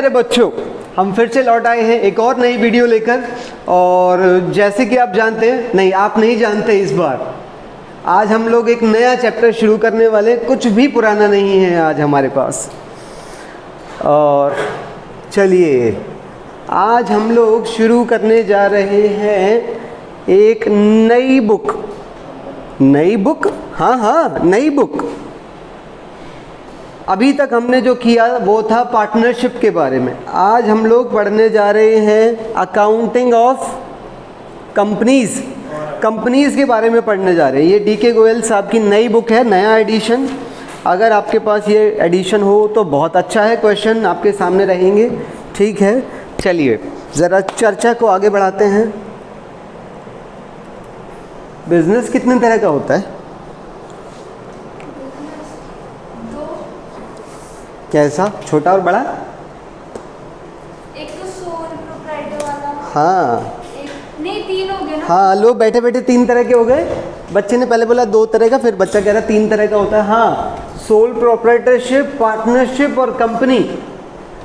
मेरे बच्चों, हम फिर से लौट आए हैं एक और नई वीडियो लेकर। और जैसे कि आप जानते हैं, नहीं आप नहीं जानते, इस बार आज हम लोग एक नया चैप्टर शुरू करने वाले, कुछ भी पुराना नहीं है आज हमारे पास। और चलिए आज हम लोग शुरू करने जा रहे हैं एक नई बुक। नई बुक? हाँ, नई बुक। अभी तक हमने जो किया वो था पार्टनरशिप के बारे में। आज हम लोग पढ़ने जा रहे हैं अकाउंटिंग ऑफ कंपनीज। कंपनीज के बारे में पढ़ने जा रहे हैं। ये डी.के. गोयल साहब की नई बुक है, नया एडिशन। अगर आपके पास ये एडिशन हो तो बहुत अच्छा है। क्वेश्चन आपके सामने रहेंगे, ठीक है। चलिए ज़रा चर्चा को आगे बढ़ाते हैं। बिजनेस कितने तरह का होता है? कैसा? छोटा और बड़ा? एक तो सोल प्रोप्राइटर वाला। हाँ नहीं, तीन हो गए ना। हाँ, लो बैठे बैठे तीन तरह के हो गए। बच्चे ने पहले बोला दो तरह का, फिर बच्चा कह रहा तीन तरह का होता है। हाँ, सोल प्रोप्राइटरशिप, पार्टनरशिप और कंपनी।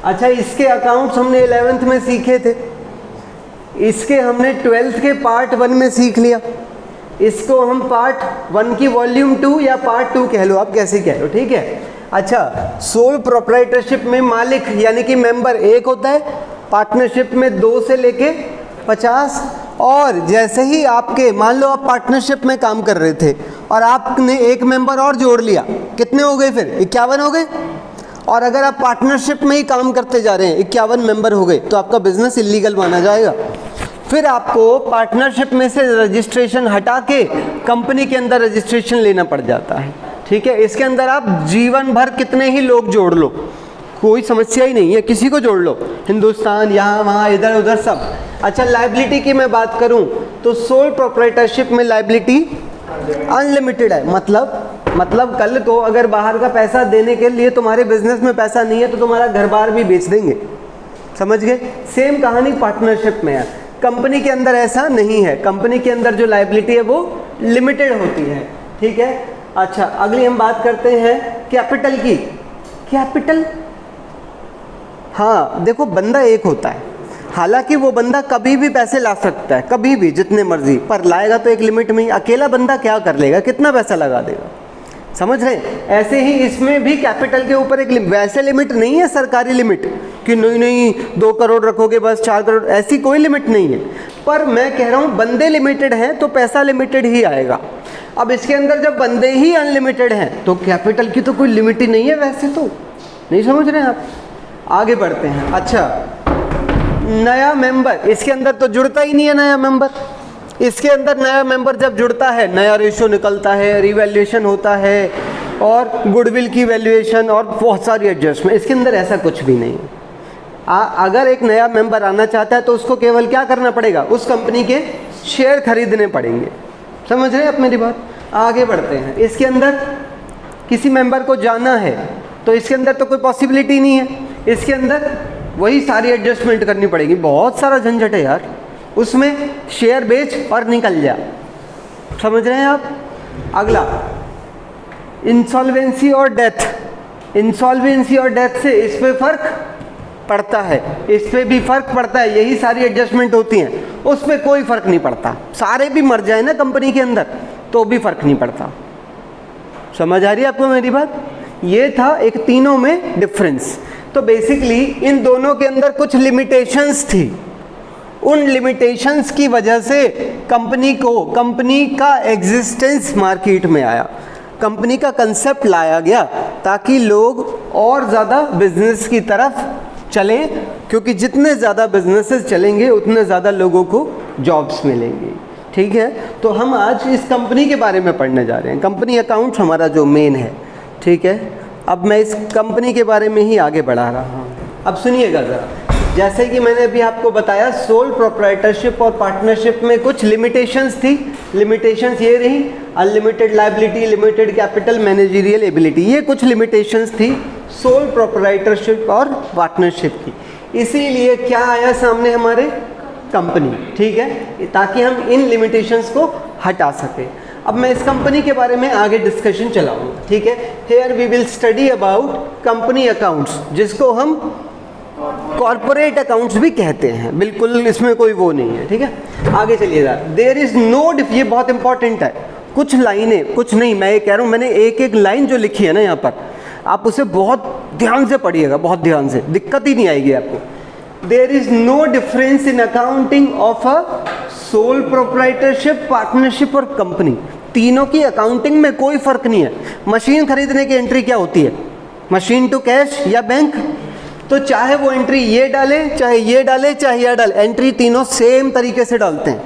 अच्छा, इसके अकाउंट्स हमने 11th में सीखे थे, इसके हमने 12th के पार्ट 1 में सीख लिया। इसको हम पार्ट 1 की वॉल्यूम 2 या पार्ट 2 कह लो, आप कैसे कह लो, ठीक है। अच्छा, सोल प्रोप्राइटरशिप में मालिक यानी कि मेंबर एक होता है, पार्टनरशिप में 2 से लेके 50। और जैसे ही आपके, मान लो आप पार्टनरशिप में काम कर रहे थे और आपने एक मेंबर और जोड़ लिया, कितने हो गए फिर? 51 हो गए। और अगर आप पार्टनरशिप में ही काम करते जा रहे हैं, 51 मेंबर हो गए, तो आपका बिजनेस इलीगल माना जाएगा। फिर आपको पार्टनरशिप में से रजिस्ट्रेशन हटा के कंपनी के अंदर रजिस्ट्रेशन लेना पड़ जाता है, ठीक है। इसके अंदर आप जीवन भर कितने ही लोग जोड़ लो, कोई समस्या ही नहीं है, किसी को जोड़ लो, हिंदुस्तान, यहाँ वहाँ, इधर उधर सब। अच्छा, लायबिलिटी की मैं बात करूँ तो सोल प्रोप्राइटरशिप में लायबिलिटी अनलिमिटेड है। मतलब कल को अगर बाहर का पैसा देने के लिए तुम्हारे बिजनेस में पैसा नहीं है तो तुम्हारा घर बार भी बेच देंगे, समझ गए। सेम कहानी पार्टनरशिप में है। कंपनी के अंदर ऐसा नहीं है। कंपनी के अंदर जो लायबिलिटी है वो लिमिटेड होती है, ठीक है। अच्छा, अगली हम बात करते हैं कैपिटल की। कैपिटल, हाँ देखो, बंदा एक होता है, हालांकि वो बंदा कभी भी पैसे ला सकता है, कभी भी, जितने मर्जी, पर लाएगा तो एक लिमिट में ही। अकेला बंदा क्या कर लेगा, कितना पैसा लगा देगा, समझ रहे हैं। ऐसे ही इसमें भी कैपिटल के ऊपर एक वैसे लिमिट नहीं है, सरकारी लिमिट कि नहीं 2 करोड़ रखोगे बस, 4 करोड़, ऐसी कोई लिमिट नहीं है। पर मैं कह रहा हूँ बंदे लिमिटेड हैं तो पैसा लिमिटेड ही आएगा। अब इसके अंदर जब बंदे ही अनलिमिटेड हैं तो कैपिटल की तो कोई लिमिट ही नहीं है, वैसे तो नहीं समझ रहे हैं आप। आगे बढ़ते हैं। अच्छा, नया मेंबर, इसके अंदर तो जुड़ता ही नहीं है नया मेंबर। इसके अंदर नया मेंबर जब जुड़ता है, नया रेशो निकलता है, रिवैल्यूएशन होता है और गुडविल की वैल्यूएशन और बहुत सारी एडजस्टमेंट। इसके अंदर ऐसा कुछ भी नहीं है। अगर एक नया मेंबर आना चाहता है तो उसको केवल क्या करना पड़ेगा, उस कंपनी के शेयर खरीदने पड़ेंगे, समझ रहे हैं आप मेरी बात। आगे बढ़ते हैं। इसके अंदर किसी मेंबर को जाना है तो इसके अंदर तो कोई पॉसिबिलिटी नहीं है। इसके अंदर वही सारी एडजस्टमेंट करनी पड़ेगी, बहुत सारा झंझट है यार उसमें। शेयर बेच और निकल जा, समझ रहे हैं आप। अगला, इंसॉल्वेंसी और डेथ। इंसॉल्वेंसी और डेथ से इस पे फर्क पड़ता है, इस पे भी फर्क पड़ता है, यही सारी एडजस्टमेंट होती हैं। उस पे कोई फर्क नहीं पड़ता, सारे भी मर जाए ना कंपनी के अंदर तो भी फर्क नहीं पड़ता। समझ आ रही है आपको मेरी बात। ये था एक तीनों में डिफरेंस। तो बेसिकली इन दोनों के अंदर कुछ लिमिटेशंस थी। उन लिमिटेशंस की वजह से कंपनी का एग्जिस्टेंस मार्केट में आया, कंपनी का कंसेप्ट लाया गया ताकि लोग और ज़्यादा बिजनेस की तरफ चलें, क्योंकि जितने ज़्यादा बिजनेसेस चलेंगे उतने ज़्यादा लोगों को जॉब्स मिलेंगी, ठीक है। तो हम आज इस कंपनी के बारे में पढ़ने जा रहे हैं। कंपनी अकाउंट हमारा जो मेन है, ठीक है। अब मैं इस कंपनी के बारे में ही आगे बढ़ा रहा हूँ। अब सुनिएगा ज़रा, जैसे कि मैंने अभी आपको बताया सोल प्रोप्राइटरशिप और पार्टनरशिप में कुछ लिमिटेशंस थी। लिमिटेशंस ये रही, unlimited liability, limited capital, managerial ability, ये कुछ लिमिटेशंस थी सोल प्रोप्राइटरशिप और पार्टनरशिप की। इसीलिए क्या आया सामने हमारे, कंपनी, ठीक है, ताकि हम इन लिमिटेशंस को हटा सकें। अब मैं इस कंपनी के बारे में आगे डिस्कशन चलाऊंगा, ठीक है। Here we will study about company accounts, जिसको हम कॉर्पोरेट अकाउंट्स भी कहते हैं, बिल्कुल इसमें कोई वो नहीं है, ठीक है। आगे चलिएगा, देयर इज नो ये बहुत इंपॉर्टेंट है, कुछ लाइनें, कुछ नहीं, मैं ये कह रहा हूँ, मैंने एक एक लाइन जो लिखी है ना यहाँ पर, आप उसे बहुत ध्यान से पढ़िएगा, बहुत ध्यान से, दिक्कत ही नहीं आएगी आपको। There is no difference in accounting of a sole proprietorship, partnership और कंपनी। तीनों की अकाउंटिंग में कोई फर्क नहीं है। मशीन खरीदने की एंट्री क्या होती है, मशीन टू कैश या बैंक, तो चाहे वो एंट्री ये डाले, चाहे ये डाले, चाहे ये डाले, एंट्री तीनों सेम तरीके से डालते हैं,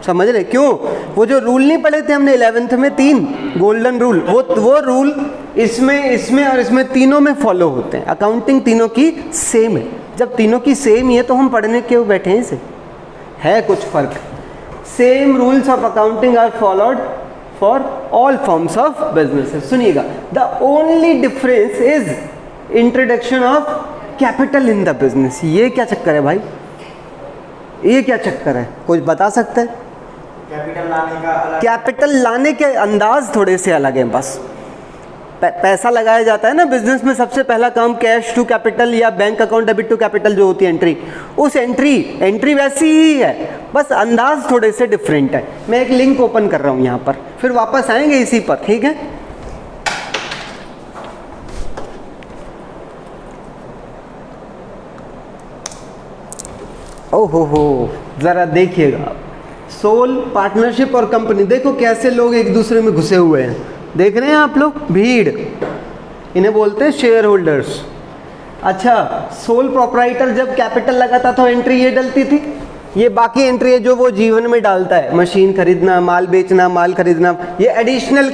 समझ रहे? क्यों? वो जो रूल नहीं पढ़े थे हमने 11th में, 3 गोल्डन रूल, वो रूल इसमें और इसमें तीनों में फॉलो होते हैं। अकाउंटिंग तीनों की सेम है। जब तीनों की सेम ही है तो हम पढ़ने क्यों बैठे हैं इसे? है कुछ फर्क? Same rules of accounting are followed for all forms of businesses. सुनिएगा, the only difference is introduction of capital in the business. ये क्या चक्कर है भाई, ये क्या चक्कर है, कुछ बता सकते हैं? कैपिटल लाने के अंदाज थोड़े से अलग हैं बस। पैसा लगाया जाता है ना बिजनेस में, सबसे पहला काम कैश टू कैपिटल या bank account debit to capital जो होती है एंट्री, उस एंट्री वैसी ही है, बस अंदाज थोड़े से डिफरेंट है। मैं एक लिंक ओपन कर रहा हूँ यहाँ पर, फिर वापस आएंगे इसी पर, ठीक है? ओहो, जरा देखिएगा, सोल, पार्टनरशिप और कंपनी, देखो कैसे लोग एक दूसरे में घुसे हुए हैं, देख रहे हैं आप लोग? भीड़, इन्हें बोलते हैं शेयर होल्डर्स। अच्छा, सोल प्रोप्राइटर जब कैपिटल लगाता तो एंट्री ये डलती थी, ये बाकी एंट्री है जो वो जीवन में डालता है, मशीन खरीदना, माल बेचना, माल खरीदना, ये एडिशनल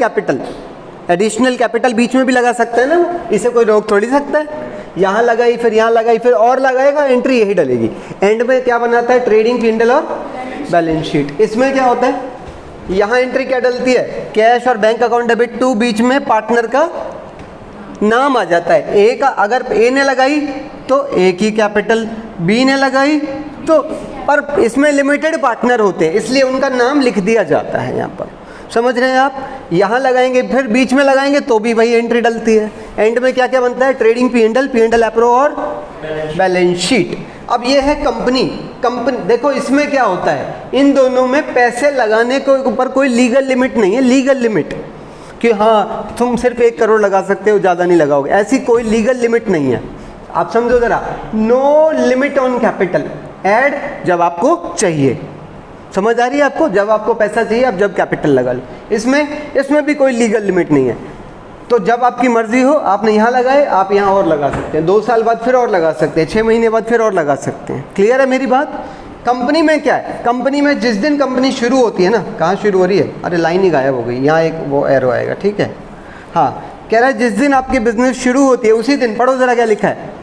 कैपिटल बीच में भी लगा सकता है ना, इसे कोई रोक थोड़ी सकता है। यहाँ लगाई, फिर यहाँ लगाई, फिर और लगाएगा, एंट्री यही डलेगी। एंड में क्या बनाता है? ट्रेडिंग P&L और बैलेंस शीट। इसमें क्या होता है? यहाँ एंट्री क्या डलती है? कैश और बैंक अकाउंट डेबिट टू, बीच में पार्टनर का नाम आ जाता है। ए का अगर ए ने लगाई तो ए की कैपिटल, बी ने लगाई तो, पर इसमें लिमिटेड पार्टनर होते हैं इसलिए उनका नाम लिख दिया जाता है यहाँ पर, समझ रहे हैं आप? यहाँ लगाएंगे, फिर बीच में लगाएंगे तो भी वही एंट्री डलती है। एंड में क्या क्या बनता है? ट्रेडिंग P&L एप्रो और बैलेंस शीट। अब ये है कंपनी। देखो इसमें क्या होता है, इन दोनों में पैसे लगाने के ऊपर कोई लीगल लिमिट नहीं है। लीगल लिमिट कि हाँ तुम सिर्फ 1 करोड़ लगा सकते हो, ज़्यादा नहीं लगाओगे, ऐसी कोई लीगल लिमिट नहीं है। आप समझो ज़रा, no limit on capital, add जब आपको चाहिए, समझ आ रही है आपको? जब आपको पैसा चाहिए आप जब कैपिटल लगा लो। इसमें भी कोई लीगल लिमिट नहीं है। तो जब आपकी मर्जी हो, आपने यहाँ लगाए, आप यहाँ और लगा सकते हैं, 2 साल बाद फिर और लगा सकते हैं, 6 महीने बाद फिर और लगा सकते हैं। क्लियर है मेरी बात? कंपनी में क्या है? कंपनी में जिस दिन कंपनी शुरू होती है ना, कहाँ शुरू हो रही है? अरे लाइन ही गायब हो गई, यहाँ एक वो एरो आएगा, ठीक है? हाँ, कह रहा है जिस दिन आपकी बिजनेस शुरू होती है उसी दिन, पढ़ो जरा क्या लिखा है,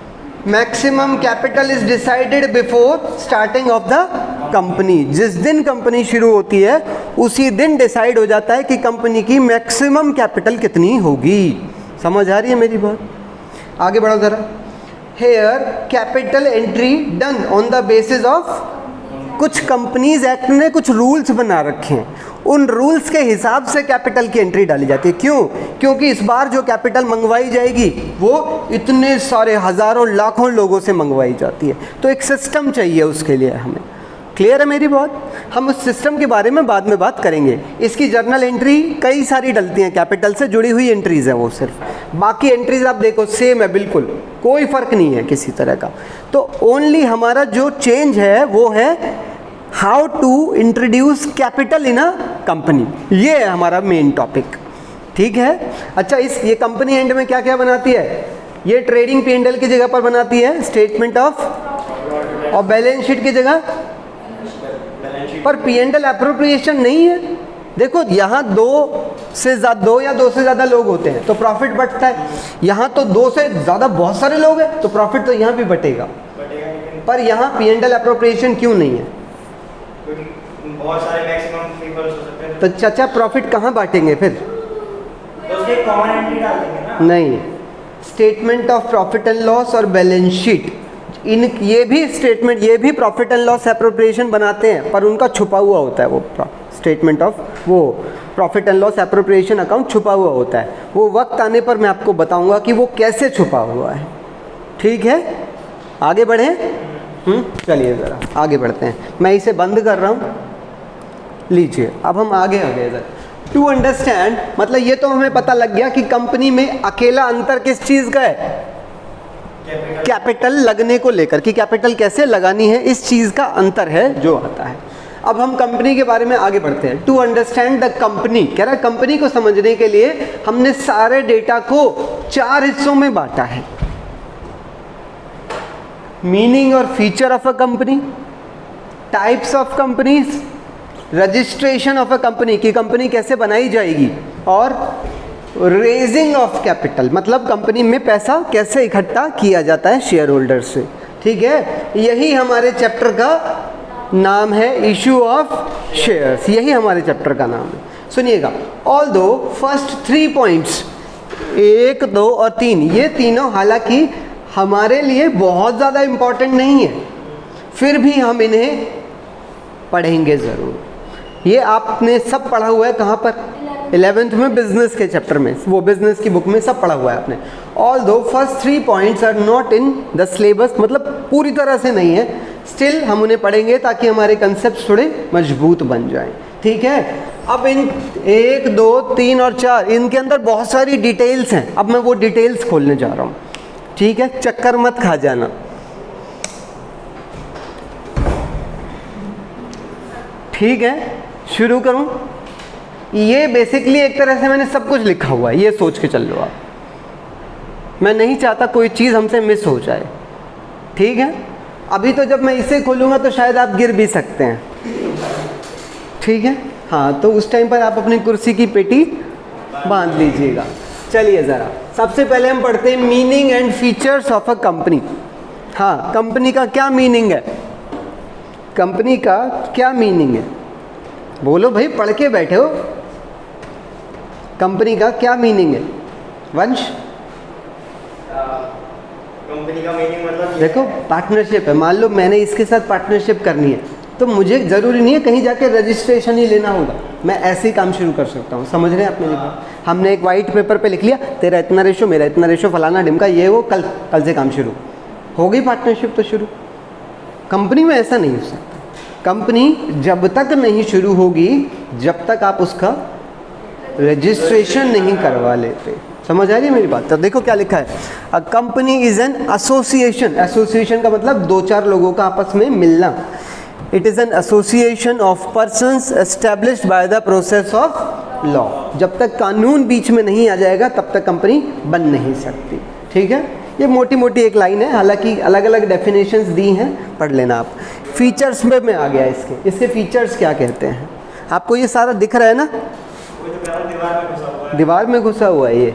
maximum capital is decided before starting of the company. जिस दिन कंपनी शुरू होती है उसी दिन डिसाइड हो जाता है कि कंपनी की मैक्सिमम कैपिटल कितनी होगी। समझ आ रही है मेरी बात? आगे बढ़ो जरा। Here capital entry done on the basis of, कुछ कंपनीज एक्ट ने कुछ रूल्स बना रखे हैं, उन रूल्स के हिसाब से कैपिटल की एंट्री डाली जाती है। क्यों? क्योंकि इस बार जो कैपिटल मंगवाई जाएगी वो इतने सारे हज़ारों लाखों लोगों से मंगवाई जाती है, तो एक सिस्टम चाहिए उसके लिए हमें। क्लियर है मेरी बात? हम उस सिस्टम के बारे में बाद में बात करेंगे। इसकी जर्नल एंट्री कई सारी डलती हैं, कैपिटल से जुड़ी हुई एंट्रीज है वो सिर्फ, बाकी एंट्रीज आप देखो सेम है, बिल्कुल कोई फ़र्क नहीं है किसी तरह का। तो ओनली हमारा जो चेंज है वो है how to introduce capital in a company, ये है हमारा मेन टॉपिक, ठीक है? अच्छा, ये कंपनी एंड में क्या क्या बनाती है? ये ट्रेडिंग P&L की जगह पर बनाती है स्टेटमेंट ऑफ, और बैलेंस शीट की जगह पर P&L एप्रोप्रिएशन नहीं है। देखो यहाँ 2 या 2 से ज़्यादा लोग होते हैं तो प्रॉफिट बटता है, यहाँ तो 2 से ज़्यादा बहुत सारे लोग हैं तो प्रॉफिट तो यहाँ भी बटेगा, पर यहाँ P&L एप्रोप्रिएशन क्यों नहीं है? बहुत सारे मैक्सिमम पीपल्स हो सकते हैं, तो चाचा प्रॉफिट कहाँ बांटेंगे फिर? तो उसके कॉमन एंट्री डाल देंगे ना? नहीं, statement of profit and loss और बैलेंस शीट, ये भी प्रॉफिट एंड लॉस एप्रोप्रिएशन बनाते हैं, पर उनका छुपा हुआ होता है वो स्टेटमेंट ऑफ, वो profit and loss appropriation account छुपा हुआ होता है। वो वक्त आने पर मैं आपको बताऊंगा कि वो कैसे छुपा हुआ है, ठीक है? आगे बढ़ें। चलिए ज़रा आगे बढ़ते हैं, मैं इसे बंद कर रहा हूँ। लीजिए अब हम आगे आ गए इधर। टू अंडरस्टैंड मतलब ये तो हमें पता लग गया कि कंपनी में अकेला अंतर किस चीज़ का है, कैपिटल लगने को लेकर, कि कैपिटल कैसे लगानी है इस चीज़ का अंतर है जो आता है। अब हम कंपनी के बारे में आगे बढ़ते हैं। टू अंडरस्टैंड द कंपनी, कह रहा है कंपनी को समझने के लिए हमने सारे डेटा को 4 हिस्सों में बांटा है। मीनिंग और feature of a company, types of companies, registration of a company की कंपनी कैसे बनाई जाएगी, और रेजिंग ऑफ कैपिटल मतलब कंपनी में पैसा कैसे इकट्ठा किया जाता है शेयर होल्डर से। ठीक है, यही हमारे चैप्टर का नाम है, इशू ऑफ शेयर्स, यही हमारे चैप्टर का नाम है। सुनिएगा, ऑल दो फर्स्ट 3 पॉइंट्स 1, 2 और 3, ये तीनों हालांकि हमारे लिए बहुत ज़्यादा इम्पॉर्टेंट नहीं है, फिर भी हम इन्हें पढ़ेंगे ज़रूर। ये आपने सब पढ़ा हुआ है कहाँ पर, 11th में बिजनेस के चैप्टर में, वो बिजनेस की बुक में सब पढ़ा हुआ है आपने। ऑल दो first 3 points are not in the syllabus, मतलब पूरी तरह से नहीं है, स्टिल हम उन्हें पढ़ेंगे ताकि हमारे कंसेप्ट थोड़े मजबूत बन जाएं। ठीक है, अब इन 1, 2, 3 और 4 इनके अंदर बहुत सारी डिटेल्स हैं, अब मैं वो डिटेल्स खोलने जा रहा हूँ। ठीक है, चक्कर मत खा जाना। ठीक है, शुरू करूं। ये बेसिकली एक तरह से मैंने सब कुछ लिखा हुआ है, ये सोच के चल लो आप। मैं नहीं चाहता कोई चीज़ हमसे मिस हो जाए। ठीक है, अभी तो जब मैं इसे खोलूंगा तो शायद आप गिर भी सकते हैं। ठीक है, हाँ, तो उस टाइम पर आप अपनी कुर्सी की पेटी बांध लीजिएगा। चलिए ज़रा, सबसे पहले हम पढ़ते हैं meaning and features of a company. हाँ, कंपनी का क्या मीनिंग है, कंपनी का क्या मीनिंग है, बोलो भाई, पढ़ के बैठे हो। कंपनी का क्या मीनिंग है वंश? कंपनी का मीनिंग मतलब देखो, पार्टनरशिप है। मान लो मैंने इसके साथ पार्टनरशिप करनी है, तो मुझे ज़रूरी नहीं है कहीं जाके रजिस्ट्रेशन ही लेना होगा, मैं ऐसे ही काम शुरू कर सकता हूँ। समझ रहे हैं आपने लिखा, हमने एक वाइट पेपर पे लिख लिया, तेरा इतना रेशो, मेरा इतना रेशो, फलाना ढिमका, ये वो, कल से काम शुरू हो गई, पार्टनरशिप तो शुरू। कंपनी में ऐसा नहीं हो सकता। कंपनी जब तक नहीं शुरू होगी जब तक आप उसका रजिस्ट्रेशन नहीं करवा लेते। समझ आ रही है मेरी बात? तो देखो क्या लिखा है, a company is an association. Association का मतलब 2-4 लोगों का आपस में मिलना। It is an association of persons established by the process of law. जब तक कानून बीच में नहीं आ जाएगा तब तक कंपनी बन नहीं सकती। ठीक है, ये मोटी मोटी एक लाइन है, हालांकि अलग अलग डेफिनेशंस दी हैं, पढ़ लेना आप। फीचर्स में मैं आ गया, इसके फीचर्स क्या कहते हैं, आपको ये सारा दिख रहा है ना, दीवार में घुसा हुआ है ये।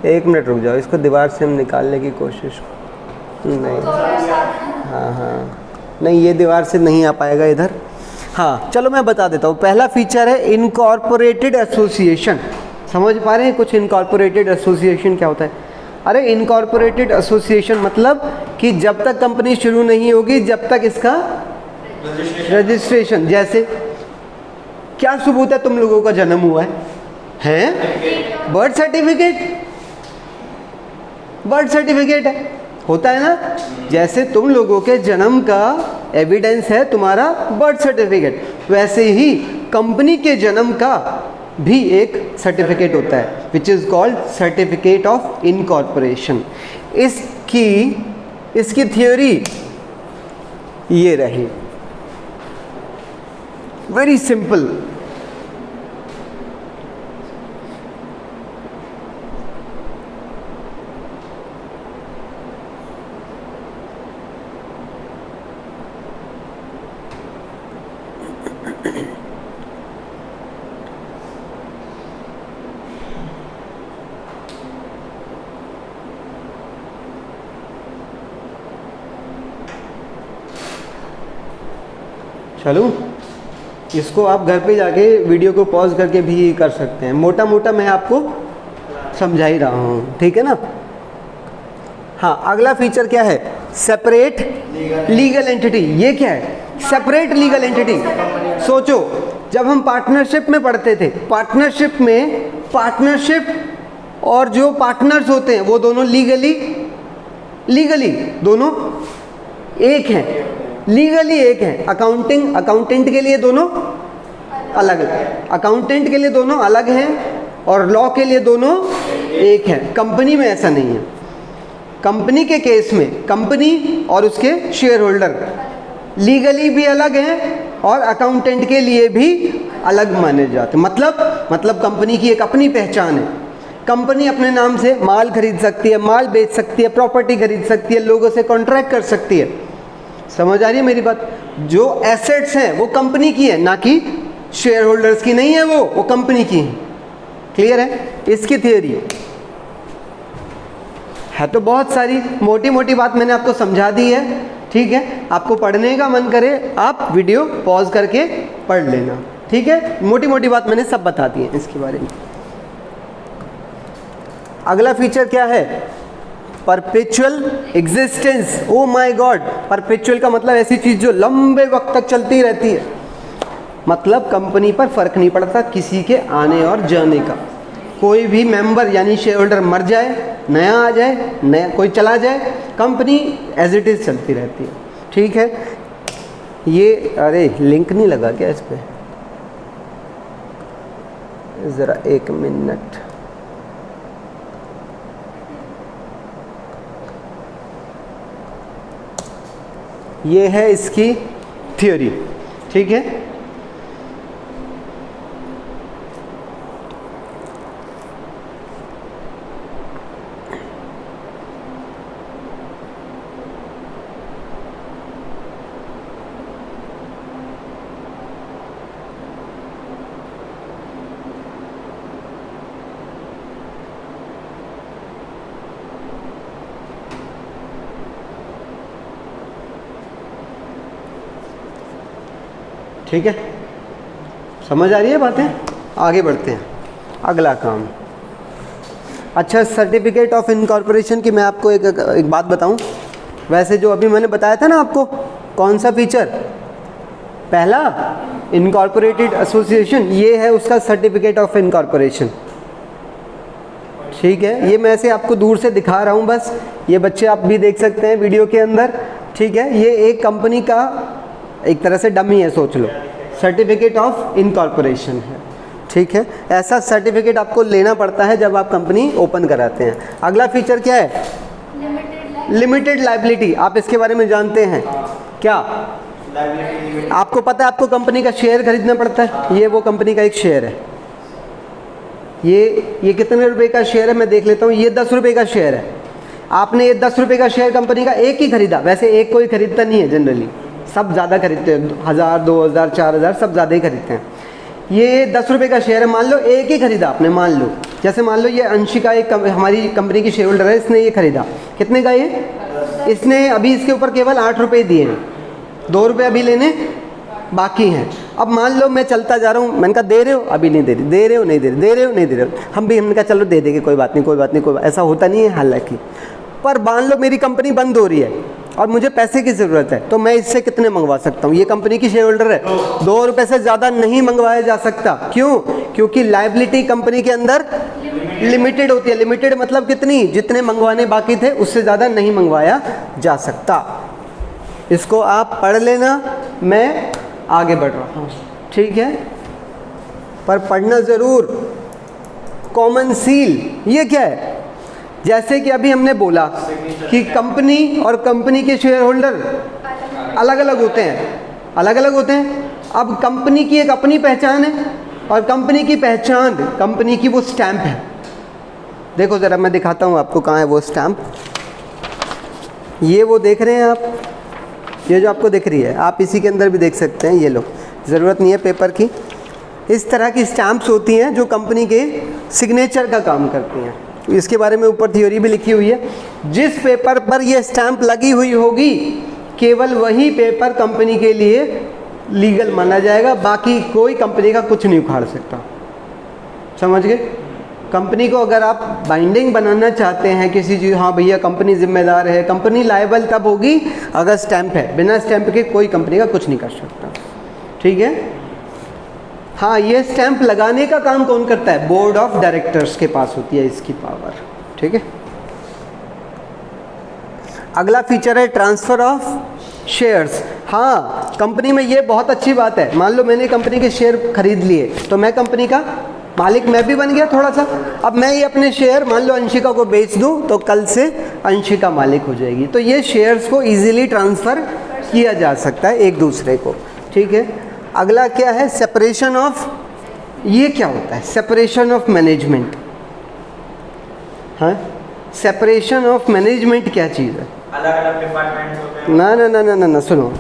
1 मिनट रुक जाओ, इसको दीवार से हम निकालने की कोशिश नहीं, हाँ, नहीं, ये दीवार से नहीं आ पाएगा इधर। हाँ, चलो मैं बता देता हूँ। पहला फीचर है इनकॉर्पोरेटेड एसोसिएशन। समझ पा रहे हैं कुछ इनकॉर्पोरेटेड एसोसिएशन क्या होता है? अरे इनकॉर्पोरेटेड एसोसिएशन मतलब कि जब तक कंपनी शुरू नहीं होगी जब तक इसका रजिस्ट्रेशन, जैसे क्या सबूत है तुम लोगों का जन्म हुआ है? बर्थ सर्टिफिकेट है, होता है ना। जैसे तुम लोगों के जन्म का एविडेंस है तुम्हारा बर्थ सर्टिफिकेट, वैसे ही कंपनी के जन्म का भी एक सर्टिफिकेट होता है, which is called certificate of incorporation. इसकी थ्योरी ये रही, वेरी सिंपल। चलो, इसको आप घर पे जाके वीडियो को पॉज करके भी कर सकते हैं। मोटा मोटा मैं आपको समझा ही रहा हूँ, ठीक है ना। हाँ, अगला फीचर क्या है? Separate legal entity. ये क्या है? Separate legal entity. सोचो, जब हम पार्टनरशिप में पढ़ते थे, पार्टनरशिप में पार्टनरशिप और जो पार्टनर्स होते हैं वो दोनों लीगली दोनों एक हैं। लीगली एक है। अकाउंटेंट के लिए दोनों अलग है, अकाउंटेंट के लिए दोनों अलग हैं और लॉ के लिए दोनों एक है। कंपनी में ऐसा नहीं है। कंपनी के केस में कंपनी और उसके शेयर होल्डर लीगली भी अलग हैं और अकाउंटेंट के लिए भी अलग माने जाते हैं। मतलब कंपनी की एक अपनी पहचान है। कंपनी अपने नाम से माल खरीद सकती है, माल बेच सकती है, प्रॉपर्टी खरीद सकती है, लोगों से कॉन्ट्रैक्ट कर सकती है। समझ आ रही है मेरी बात? जो एसेट्स हैं वो कंपनी की है, ना कि शेयर होल्डर्स की नहीं है, वो कंपनी की है। क्लियर है? इसकी थियोरी है तो बहुत सारी, मोटी मोटी बात मैंने आपको समझा दी है। ठीक है, आपको पढ़ने का मन करे आप वीडियो पॉज करके पढ़ लेना। ठीक है, मोटी मोटी बात मैंने सब बता दी है इसके बारे में। अगला फीचर क्या है? Perpetual existence. Oh my God, perpetual का मतलब ऐसी चीज जो लंबे वक्त तक चलती रहती है। मतलब कंपनी पर फर्क नहीं पड़ता किसी के आने और जाने का। कोई भी मेंबर यानी शेयर होल्डर मर जाए, नया आ जाए, नया कोई चला जाए, कंपनी एज इट इज चलती रहती है। ठीक है, ये अरे लिंक नहीं लगा क्या इस पे? ज़रा एक मिनट। ये है इसकी थ्योरी। ठीक है, ठीक है, समझ आ रही है बातें? आगे बढ़ते हैं। अगला काम, अच्छा सर्टिफिकेट ऑफ इनकॉर्पोरेशन की मैं आपको एक बात बताऊं। वैसे जो अभी मैंने बताया था ना आपको, कौन सा फीचर? पहला इनकॉर्पोरेटेड एसोसिएशन, ये है उसका सर्टिफिकेट ऑफ इनकॉर्पोरेशन। ठीक है, ये मैं ऐसे आपको दूर से दिखा रहा हूँ बस, ये बच्चे आप भी देख सकते हैं वीडियो के अंदर। ठीक है, ये एक कंपनी का एक तरह से डमी है, सोच लो, सर्टिफिकेट ऑफ इनकॉर्पोरेशन है। ठीक है, ऐसा सर्टिफिकेट आपको लेना पड़ता है जब आप कंपनी ओपन कराते हैं। अगला फीचर क्या है? Limited liability. आप इसके बारे में जानते हैं क्या? आपको पता है आपको कंपनी का शेयर खरीदना पड़ता है। ये वो कंपनी का एक शेयर है। ये कितने रुपए का शेयर है मैं देख लेता हूँ। ये 10 रुपये का शेयर है। आपने ये 10 रुपये का शेयर कंपनी का एक ही खरीदा। वैसे एक कोई खरीदता नहीं है, जनरली सब ज़्यादा खरीदते हैं, 1000, 2000, 4000 सब ज़्यादा ही खरीदते हैं। ये 10 रुपये का शेयर है, मान लो एक ही खरीदा आपने। मान लो जैसे मान लो ये अंशिका एक हमारी कंपनी की शेयर होल्डर है, इसने ये खरीदा। कितने का ये? इसने अभी इसके ऊपर केवल 8 रुपये दिए हैं, 2 रुपये अभी लेने बाकी हैं। अब मान लो मैं चलता जा रहा हूँ, मैंने कहा दे रहे हो? अभी नहीं दे रहे। दे रहे हो? नहीं दे रहे। दे रहे हो? नहीं दे रहे हो। हमने कहा चलो दे देंगे, कोई बात नहीं, कोई बात नहीं, कोई बात। ऐसा होता नहीं है हालांकि। पर मान लो मेरी कंपनी बंद हो रही है और मुझे पैसे की ज़रूरत है, तो मैं इससे कितने मंगवा सकता हूँ? ये कंपनी की शेयर होल्डर है, 2 रुपये से ज़्यादा नहीं मंगवाया जा सकता। क्यों? क्योंकि लायबिलिटी कंपनी के अंदर लिमिटेड होती है। लिमिटेड मतलब कितनी? जितने मंगवाने बाकी थे उससे ज़्यादा नहीं मंगवाया जा सकता। इसको आप पढ़ लेना, मैं आगे बढ़ रहा हूँ। ठीक है, पर पढ़ना ज़रूर। कॉमन सील ये क्या है? जैसे कि अभी हमने बोला कि कंपनी और कंपनी के शेयर होल्डर अलग अलग होते हैं, अलग अलग होते हैं। अब कंपनी की एक अपनी पहचान है और कंपनी की पहचान, कंपनी की वो स्टैंप है। देखो ज़रा मैं दिखाता हूँ आपको, कहाँ है वो स्टैंप। ये वो देख रहे हैं आप, ये जो आपको दिख रही है, आप इसी के अंदर भी देख सकते हैं। ये लो, ज़रूरत नहीं है पेपर की। इस तरह की स्टैंप्स होती हैं जो कंपनी के सिग्नेचर का काम करती हैं। इसके बारे में ऊपर थ्योरी भी लिखी हुई है। जिस पेपर पर यह स्टैंप लगी हुई होगी केवल वही पेपर कंपनी के लिए लीगल माना जाएगा, बाकी कोई कंपनी का कुछ नहीं उखाड़ सकता। समझ गए? कंपनी को अगर आप बाइंडिंग बनाना चाहते हैं किसी चीज़, हाँ भैया कंपनी जिम्मेदार है, कंपनी लायबल तब होगी अगर स्टैंप है। बिना स्टैंप के कोई कंपनी का कुछ नहीं कर सकता। ठीक है, हाँ ये स्टैंप लगाने का काम कौन करता है? बोर्ड ऑफ डायरेक्टर्स के पास होती है इसकी पावर। ठीक है, अगला फीचर है ट्रांसफ़र ऑफ शेयर्स। हाँ, कंपनी में ये बहुत अच्छी बात है। मान लो मैंने कंपनी के शेयर खरीद लिए तो मैं कंपनी का मालिक मैं भी बन गया थोड़ा सा। अब मैं ये अपने शेयर मान लो अंशिका को बेच दूं तो कल से अंशिका मालिक हो जाएगी। तो ये शेयर्स को इजीली ट्रांसफ़र किया जा सकता है एक दूसरे को, ठीक है। अगला क्या है, सेपरेशन ऑफ, ये क्या होता है, सेपरेशन ऑफ मैनेजमेंट। हाँ, सेपरेशन ऑफ मैनेजमेंट क्या चीज़ है? अलग अलग डिपार्टमेंट्स होते हैं। ना ना ना ना ना ना सुनो,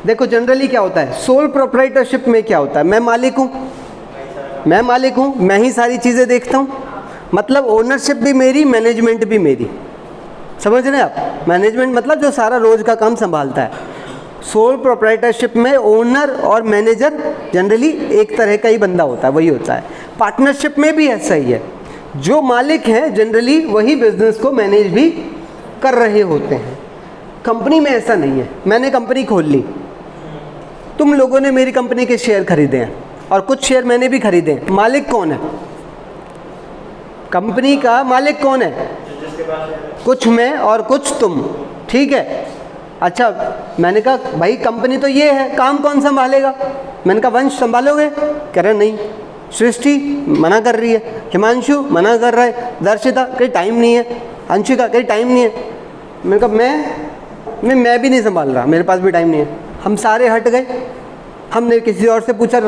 देखो जनरली क्या होता है, सोल प्रोप्राइटरशिप में क्या होता है, मैं मालिक हूँ, मैं मालिक हूँ, मैं ही सारी चीज़ें देखता हूँ, मतलब ओनरशिप भी मेरी, मैनेजमेंट भी मेरी। समझ रहे हैं आप? मैनेजमेंट मतलब जो सारा रोज का काम संभालता है। सोल प्रोप्राइटरशिप में ओनर और मैनेजर जनरली एक तरह का ही बंदा होता है, वही होता है। पार्टनरशिप में भी ऐसा ही है, जो मालिक हैं जनरली वही बिजनेस को मैनेज भी कर रहे होते हैं। कंपनी में ऐसा नहीं है, मैंने कंपनी खोल ली, तुम लोगों ने मेरी कंपनी के शेयर खरीदे हैं और कुछ शेयर मैंने भी खरीदे हैं, मालिक कौन है? कंपनी का मालिक कौन है? जिसके पास है। कुछ मैं और कुछ तुम, ठीक है। अच्छा, मैंने कहा भाई कंपनी तो ये है, काम कौन संभालेगा? मैंने कहा वंश संभालोगे? कह रहे नहीं। सृष्टि मना कर रही है, हिमांशु मना कर रहा है, दर्शिता कहीं टाइम नहीं है, अंशिका कहीं टाइम नहीं है। मैंने कहा मैं भी नहीं संभाल रहा, मेरे पास भी टाइम नहीं है। हम सारे हट गए। हमने किसी और से पूछा,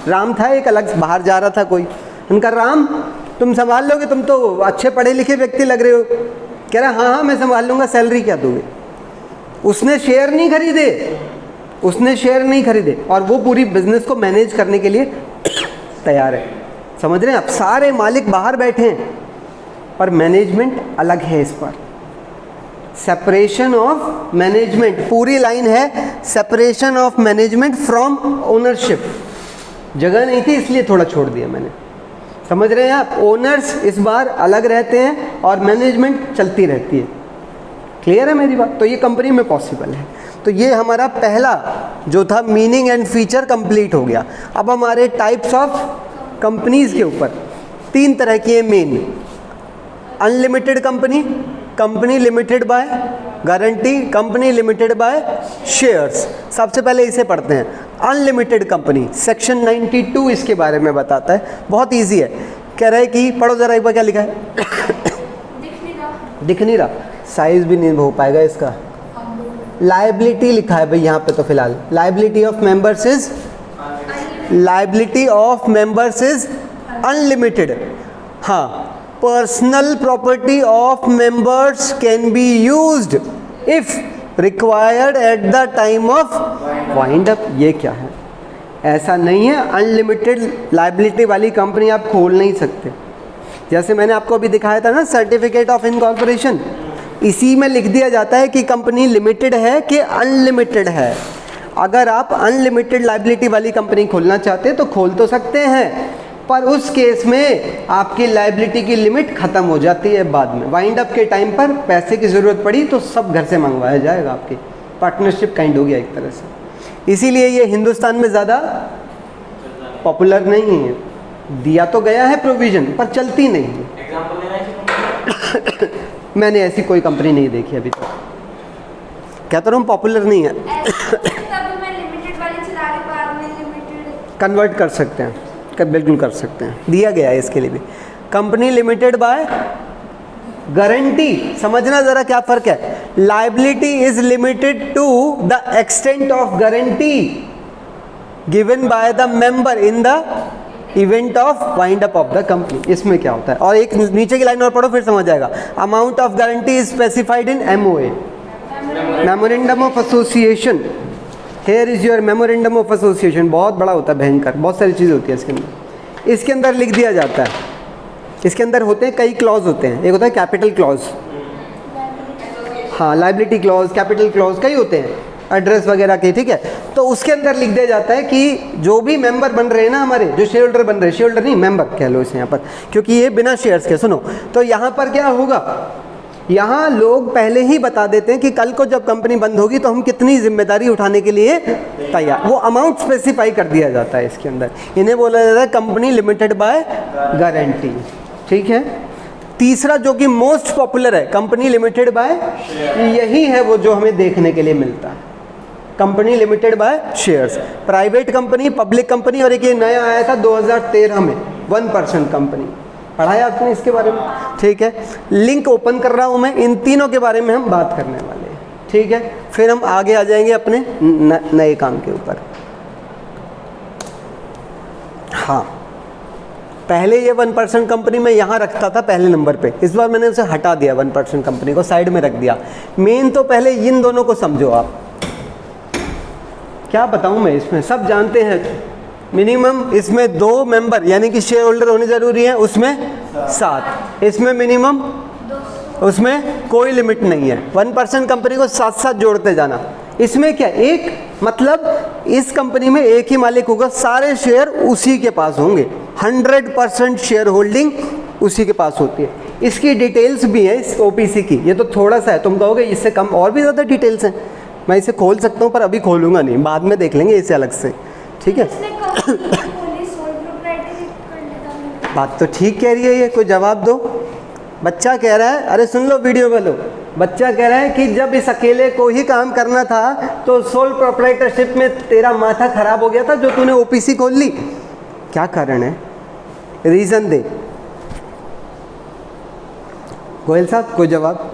राम था एक अलग, बाहर जा रहा था कोई, उनका राम तुम संभाल लोगे, तुम तो अच्छे पढ़े लिखे व्यक्ति लग रहे हो। कह रहा हाँ मैं संभाल लूँगा, सैलरी क्या दोगे? उसने शेयर नहीं खरीदे, उसने शेयर नहीं खरीदे और वो पूरी बिजनेस को मैनेज करने के लिए तैयार है। समझ रहे हैं आप? सारे मालिक बाहर बैठे हैं और मैनेजमेंट अलग है इस पर। सेपरेशन ऑफ मैनेजमेंट, पूरी लाइन है separation of management from ownership. जगह नहीं थी इसलिए थोड़ा छोड़ दिया मैंने। समझ रहे हैं आप? ओनर्स इस बार अलग रहते हैं और मैनेजमेंट चलती रहती है। क्लियर है मेरी बात? तो ये कंपनी में पॉसिबल है। तो ये हमारा पहला जो था मीनिंग एंड फीचर कंप्लीट हो गया। अब हमारे टाइप्स ऑफ कंपनीज के ऊपर 3 तरह की है main. Unlimited company, company limited by guarantee, company limited by shares. सबसे पहले इसे पढ़ते हैं, अनलिमिटेड कंपनी। सेक्शन 92 इसके बारे में बताता है, बहुत इजी है। कह रहा है कि पढ़ो जरा एक बार, क्या लिखा है? दिख नहीं रहा, साइज भी नहीं हो पाएगा इसका। लाइबिलिटी लिखा है भाई यहाँ पे, तो फिलहाल liability of members is, liability of members is unlimited. हाँ, personal property of members can be used if required at the time of wind up. ये क्या है? ऐसा नहीं है, अनलिमिटेड लाइबिलिटी वाली कंपनी आप खोल नहीं सकते। जैसे मैंने आपको अभी दिखाया था ना सर्टिफिकेट ऑफ इनकॉर्पोरेशन, इसी में लिख दिया जाता है कि कंपनी लिमिटेड है कि अनलिमिटेड है। अगर आप अनलिमिटेड लाइबिलिटी वाली कंपनी खोलना चाहते हैं तो खोल तो सकते हैं, पर उस केस में आपकी लाइबिलिटी की लिमिट ख़त्म हो जाती है बाद में। वाइंड अप के टाइम पर पैसे की ज़रूरत पड़ी तो सब घर से मंगवाया जाएगा, आपकी पार्टनरशिप काइंड हो गया एक तरह से। इसीलिए ये हिंदुस्तान में ज़्यादा पॉपुलर नहीं है। दिया तो गया है प्रोविज़न, पर चलती नहीं है। एग्जांपल देना है? मैंने ऐसी कोई कंपनी नहीं देखी अभी तक। कहता रहा हूँ पॉपुलर नहीं है। तब मैं लिमिटेड वाली चला रही, बाद में लिमिटेड कन्वर्ट कर सकते हैं, बिल्कुल कर सकते हैं, दिया गया है इसके लिए भी। कंपनी लिमिटेड बाय गारंटी, समझना ज़रा क्या फ़र्क है। Liability is limited to the extent of guarantee given by the member in the event of wind up of the company. इसमें क्या होता है, और एक नीचे की लाइन और पढ़ो फिर समझ आएगा। Amount of guarantee is specified in MOA, memorandum of association. Here is your memorandum of association. बहुत बड़ा होता है, भयंकर, बहुत सारी चीज़ें होती है इसके अंदर। इसके अंदर लिख दिया जाता है, इसके अंदर होते हैं कई क्लॉज होते हैं। एक होता है कैपिटल क्लॉज, हाँ, लाइबिलिटी क्लॉज, कैपिटल क्लॉज कई होते हैं, एड्रेस वगैरह के, ठीक है। तो उसके अंदर लिख दिया जाता है कि जो भी मेंबर बन रहे हैं ना हमारे, जो शेयर होल्डर बन रहे हैं, शेयर होल्डर नहीं मेंबर कह लो इसे यहाँ पर, क्योंकि ये बिना शेयर्स के। सुनो, तो यहाँ पर क्या होगा, यहाँ लोग पहले ही बता देते हैं कि कल को जब कंपनी बंद होगी तो हम कितनी जिम्मेदारी उठाने के लिए तैयार, वो अमाउंट स्पेसिफाई कर दिया जाता है इसके अंदर। इन्हें बोला जाता है कंपनी लिमिटेड बाय गारंटी, ठीक है। तीसरा जो कि मोस्ट पॉपुलर है, कंपनी लिमिटेड बाय, यही है वो जो हमें देखने के लिए मिलता है। Company limited by shares, private company, public company, और एक ये नया आया था 2013 में 1% कंपनी। पढ़ाया आपने इसके बारे में? ठीक है, लिंक ओपन कर रहा हूँ मैं, इन तीनों के बारे में हम बात करने वाले हैं। ठीक है, फिर हम आगे आ जाएंगे अपने नए काम के ऊपर। हाँ, पहले ये 1% कंपनी मैं यहाँ रखता था पहले नंबर पे, इस बार मैंने उसे हटा दिया, 1% कंपनी को साइड में रख दिया। मेन तो पहले इन दोनों को समझो आप। क्या बताऊँ मैं, इसमें सब जानते हैं मिनिमम इसमें 2 मेंबर यानी कि शेयर होल्डर होने जरूरी है, उसमें 7, इसमें मिनिमम, उसमें कोई लिमिट नहीं है। 1% कंपनी को साथ साथ जोड़ते जाना। इसमें क्या, एक मतलब इस कंपनी में एक ही मालिक होगा, सारे शेयर उसी के पास होंगे, 100% शेयर होल्डिंग उसी के पास होती है। इसकी डिटेल्स भी है इस ओपीसी की, ये तो थोड़ा सा है, तुम कहोगे इससे कम और भी ज़्यादा डिटेल्स हैं, मैं इसे खोल सकता हूँ पर अभी खोलूँगा नहीं, बाद में देख लेंगे इसे अलग से। ठीक है, बात तो ठीक कह रही है ये, कोई जवाब दो। बच्चा कह रहा है, अरे सुन लो वीडियो में लो, बच्चा कह रहा है कि जब इस अकेले को ही काम करना था तो सोल प्रोप्राइटरशिप में तेरा माथा खराब हो गया था जो तूने ओपीसी खोल ली। क्या कारण है, रीज़न दे गोयल साहब, कोई जवाब?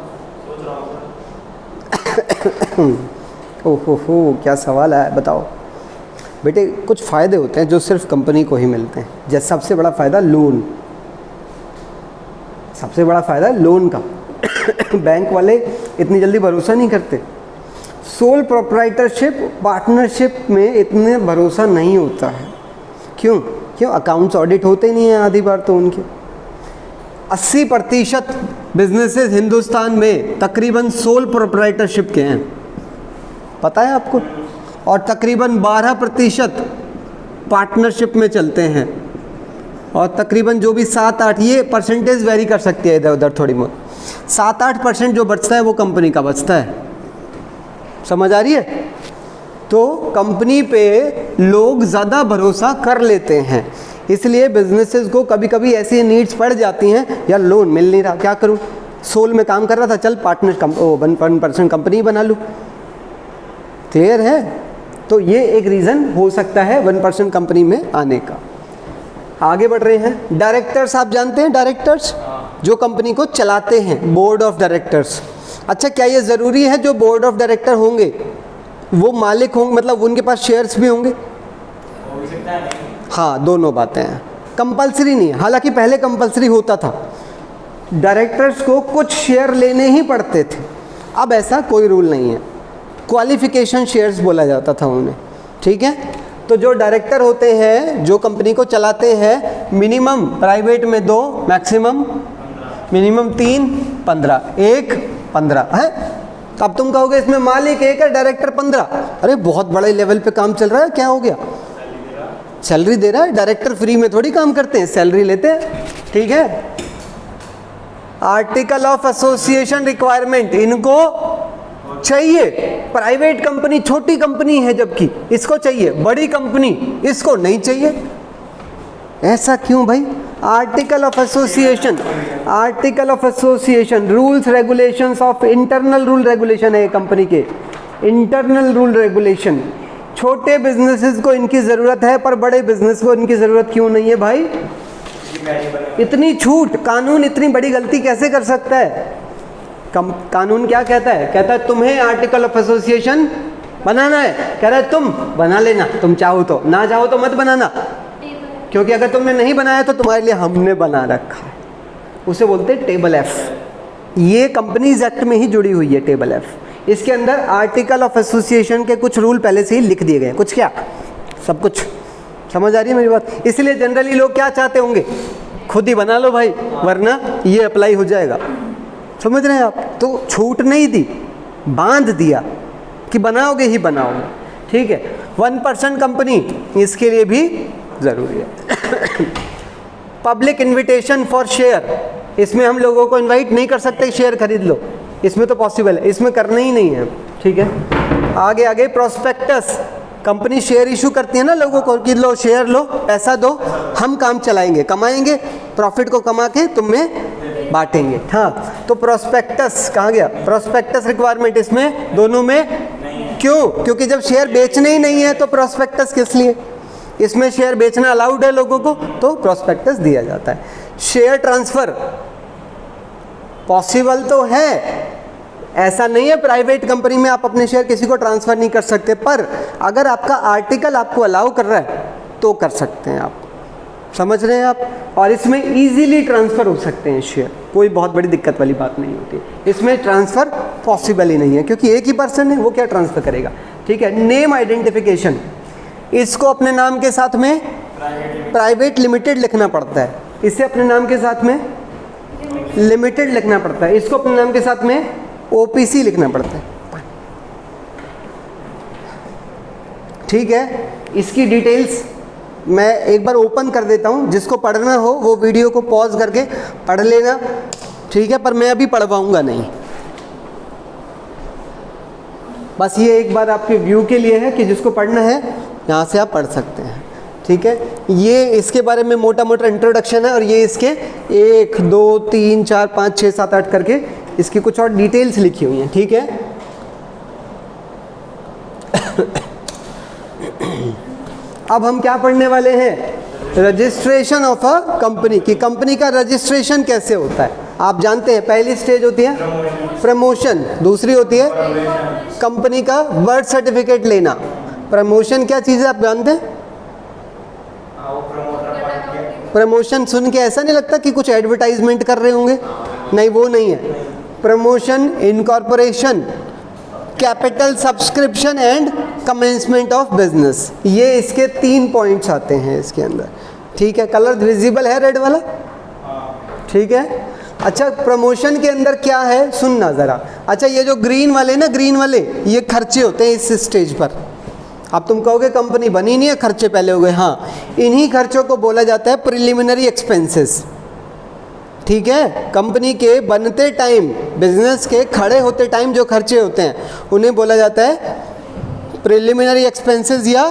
ओहो, क्या सवाल है, बताओ बेटे। कुछ फ़ायदे होते हैं जो सिर्फ कंपनी को ही मिलते हैं, जैसे सबसे बड़ा फ़ायदा लोन, सबसे बड़ा फ़ायदा लोन का। बैंक वाले इतनी जल्दी भरोसा नहीं करते। सोल प्रोप्राइटरशिप पार्टनरशिप में इतने भरोसा नहीं होता है। क्यों? अकाउंट्स ऑडिट होते नहीं हैं आधी बार तो उनके। 80% बिजनेसेस हिंदुस्तान में तकरीबन सोल प्रोप्राइटरशिप के हैं, पता है आपको? और तकरीबन 12% पार्टनरशिप में चलते हैं, और तकरीबन जो भी 7-8, ये परसेंटेज वेरी कर सकती है इधर उधर थोड़ी बहुत, 7-8% जो बचता है वो कंपनी का बचता है। समझ आ रही है? तो कंपनी पे लोग ज़्यादा भरोसा कर लेते हैं, इसलिए बिजनेसेस को कभी कभी ऐसी नीड्स पड़ जाती हैं, यार लोन मिल नहीं रहा, क्या करूं, सोल में काम कर रहा था, चल पार्टनर 1% कंपनी बना लूँ। क्लियर है? तो ये एक रीज़न हो सकता है 1% कंपनी में आने का। आगे बढ़ रहे हैं। डायरेक्टर्स आप जानते हैं, डायरेक्टर्स जो कंपनी को चलाते हैं, बोर्ड ऑफ डायरेक्टर्स। अच्छा, क्या ये ज़रूरी है जो बोर्ड ऑफ डायरेक्टर होंगे वो मालिक होंगे, मतलब उनके पास शेयर्स भी होंगे? हाँ, दोनों बातें हैं, कंपलसरी नहीं है। हालांकि पहले कंपलसरी होता था, डायरेक्टर्स को कुछ शेयर लेने ही पड़ते थे, अब ऐसा कोई रूल नहीं है। क्वालिफिकेशन शेयर्स बोला जाता था उन्हें। ठीक है, तो जो डायरेक्टर होते हैं जो कंपनी को चलाते हैं, मिनिमम प्राइवेट में 2, मैक्सिमम मिनिमम 3, 15, 1, 15 है। अब तुम कहोगे इसमें मालिक 1 है, डायरेक्टर 15, अरे बहुत बड़े लेवल पे काम चल रहा है, क्या हो गया? सैलरी दे रहा है, डायरेक्टर फ्री में थोड़ी काम करते हैं, सैलरी लेते हैं। ठीक है, आर्टिकल ऑफ एसोसिएशन रिक्वायरमेंट इनको चाहिए। प्राइवेट कंपनी छोटी कंपनी है जबकि इसको चाहिए, बड़ी कंपनी इसको नहीं चाहिए। ऐसा क्यों भाई? Article of association, article of association, rules regulations of, internal rule regulation है कंपनी के, इंटरनल रूल रेगुलेशन। छोटे बिजनेसेस को इनकी ज़रूरत है पर बड़े बिजनेस को इनकी ज़रूरत क्यों नहीं है भाई? इतनी छूट, कानून इतनी बड़ी गलती कैसे कर सकता है? कानून क्या कहता है? कहता है तुम्हें आर्टिकल ऑफ एसोसिएशन बनाना है, कह रहा है तुम बना लेना, तुम चाहो तो, ना चाहो तो मत बनाना, क्योंकि अगर तुमने नहीं बनाया तो तुम्हारे लिए हमने बना रखा है। उसे बोलते हैं टेबल एफ। ये कंपनीज एक्ट में ही जुड़ी हुई है टेबल एफ। इसके अंदर आर्टिकल ऑफ एसोसिएशन के कुछ रूल पहले से ही लिख दिए गए, कुछ क्या, सब कुछ। समझ आ रही है मेरी बात? इसलिए जनरली लोग क्या चाहते होंगे, खुद ही बना लो भाई, वरना ये अप्लाई हो जाएगा। समझ रहे हैं आप? तो छूट नहीं दी, बांध दिया कि बनाओगे ही बनाओगे। ठीक है, 1% कंपनी इसके लिए भी ज़रूरी है। पब्लिक इन्विटेशन फॉर शेयर, इसमें हम लोगों को इनवाइट नहीं कर सकते शेयर खरीद लो, इसमें तो पॉसिबल है, इसमें करना ही नहीं है। ठीक है, आगे आगे प्रोस्पेक्टस, कंपनी शेयर इशू करती है ना लोगों को कि लो शेयर लो, पैसा दो, हम काम चलाएंगे, कमाएंगे, प्रॉफिट को कमा के तुम में बांटेंगे। हाँ, तो प्रोस्पेक्टस कहाँ गया? प्रोस्पेक्टस रिक्वायरमेंट इसमें दोनों में क्यों? क्योंकि जब शेयर बेचने ही नहीं है तो प्रोस्पेक्टस किस लिए? इसमें शेयर बेचना अलाउड है लोगों को, तो प्रोस्पेक्टस दिया जाता है। शेयर ट्रांसफर पॉसिबल तो है, ऐसा नहीं है प्राइवेट कंपनी में आप अपने शेयर किसी को ट्रांसफर नहीं कर सकते, पर अगर आपका आर्टिकल आपको अलाउ कर रहा है तो कर सकते हैं आप, समझ रहे हैं आप? और इसमें इजीली ट्रांसफ़र हो सकते हैं शेयर, कोई बहुत बड़ी दिक्कत वाली बात नहीं होती। इसमें ट्रांसफ़र पॉसिबल ही नहीं है क्योंकि एक ही पर्सन है, वो क्या ट्रांसफ़र करेगा। ठीक है, नेम आइडेंटिफिकेशन, इसको अपने नाम के साथ में प्राइवेट लिमिटेड लिखना पड़ता है, इसे अपने नाम के साथ में लिमिटेड लिखना पड़ता है, इसको अपने नाम के साथ में ओपीसी लिखना पड़ता है। ठीक है, इसकी डिटेल्स मैं एक बार ओपन कर देता हूँ, जिसको पढ़ना हो वो वीडियो को पॉज करके पढ़ लेना। ठीक है, पर मैं अभी पढ़वाऊँगा नहीं, बस ये एक बार आपके व्यू के लिए है कि जिसको पढ़ना है यहाँ से आप पढ़ सकते हैं। ठीक है, ये इसके बारे में मोटा मोटा इंट्रोडक्शन है, और ये इसके 1 2 3 4 5 6 7 8 करके इसकी कुछ और डिटेल्स लिखी हुई हैं। ठीक है, अब हम क्या पढ़ने वाले हैं? रजिस्ट्रेशन ऑफ अ कंपनी, की कंपनी का रजिस्ट्रेशन कैसे होता है। आप जानते हैं पहली स्टेज होती है प्रमोशन, दूसरी होती है कंपनी का बर्थ सर्टिफिकेट लेना। प्रमोशन क्या चीज़ है आप जानते हैं? प्रमोशन सुन के ऐसा नहीं लगता कि कुछ एडवर्टाइजमेंट कर रहे होंगे? नहीं, वो नहीं है। Promotion, incorporation, capital subscription and commencement of business, ये इसके 3 पॉइंट्स आते हैं इसके अंदर। ठीक है, कलर विजिबल है रेड वाला? ठीक है, अच्छा प्रमोशन के अंदर क्या है सुनना ज़रा। अच्छा, ये जो ग्रीन वाले ना, ग्रीन वाले ये खर्चे होते हैं इस स्टेज पर। अब तुम कहोगे कंपनी बनी नहीं है, खर्चे पहले हो गए। हाँ, इन्हीं खर्चों को बोला जाता है प्रिलिमिनरी एक्सपेंसेस। ठीक है, कंपनी के बनते टाइम, बिजनेस के खड़े होते टाइम जो खर्चे होते हैं उन्हें बोला जाता है प्रिलिमिनरी एक्सपेंसेस या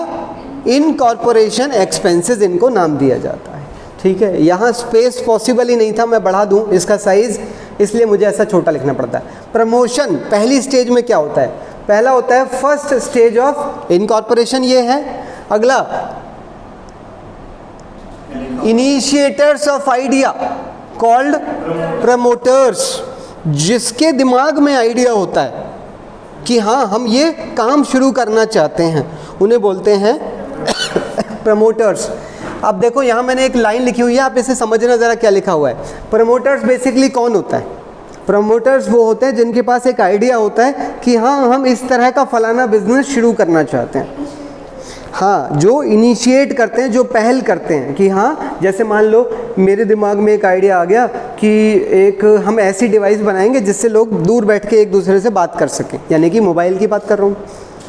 इनकॉर्पोरेशन एक्सपेंसेस, इनको नाम दिया जाता है। ठीक है, यहाँ स्पेस पॉसिबल ही नहीं था, मैं बढ़ा दूँ इसका साइज़, इसलिए मुझे ऐसा छोटा लिखना पड़ता है। प्रमोशन पहली स्टेज में क्या होता है? पहला होता है फर्स्ट स्टेज ऑफ इनकॉर्पोरेशन, ये है। अगला initiators of idea called promoters, जिसके दिमाग में आइडिया होता है कि हाँ हम ये काम शुरू करना चाहते हैं, उन्हें बोलते हैं प्रमोटर्स। अब देखो यहाँ मैंने एक लाइन लिखी हुई है, आप इसे समझना ज़रा क्या लिखा हुआ है। प्रमोटर्स बेसिकली कौन होता है? प्रमोटर्स वो होते हैं जिनके पास एक आइडिया होता है कि हाँ हम इस तरह का फलाना बिजनेस शुरू करना चाहते हैं। हाँ, जो इनिशिएट करते हैं, जो पहल करते हैं कि हाँ, जैसे मान लो मेरे दिमाग में एक आइडिया आ गया कि एक हम ऐसी डिवाइस बनाएंगे जिससे लोग दूर बैठ के एक दूसरे से बात कर सकें, यानी कि मोबाइल की बात कर रहा हूँ।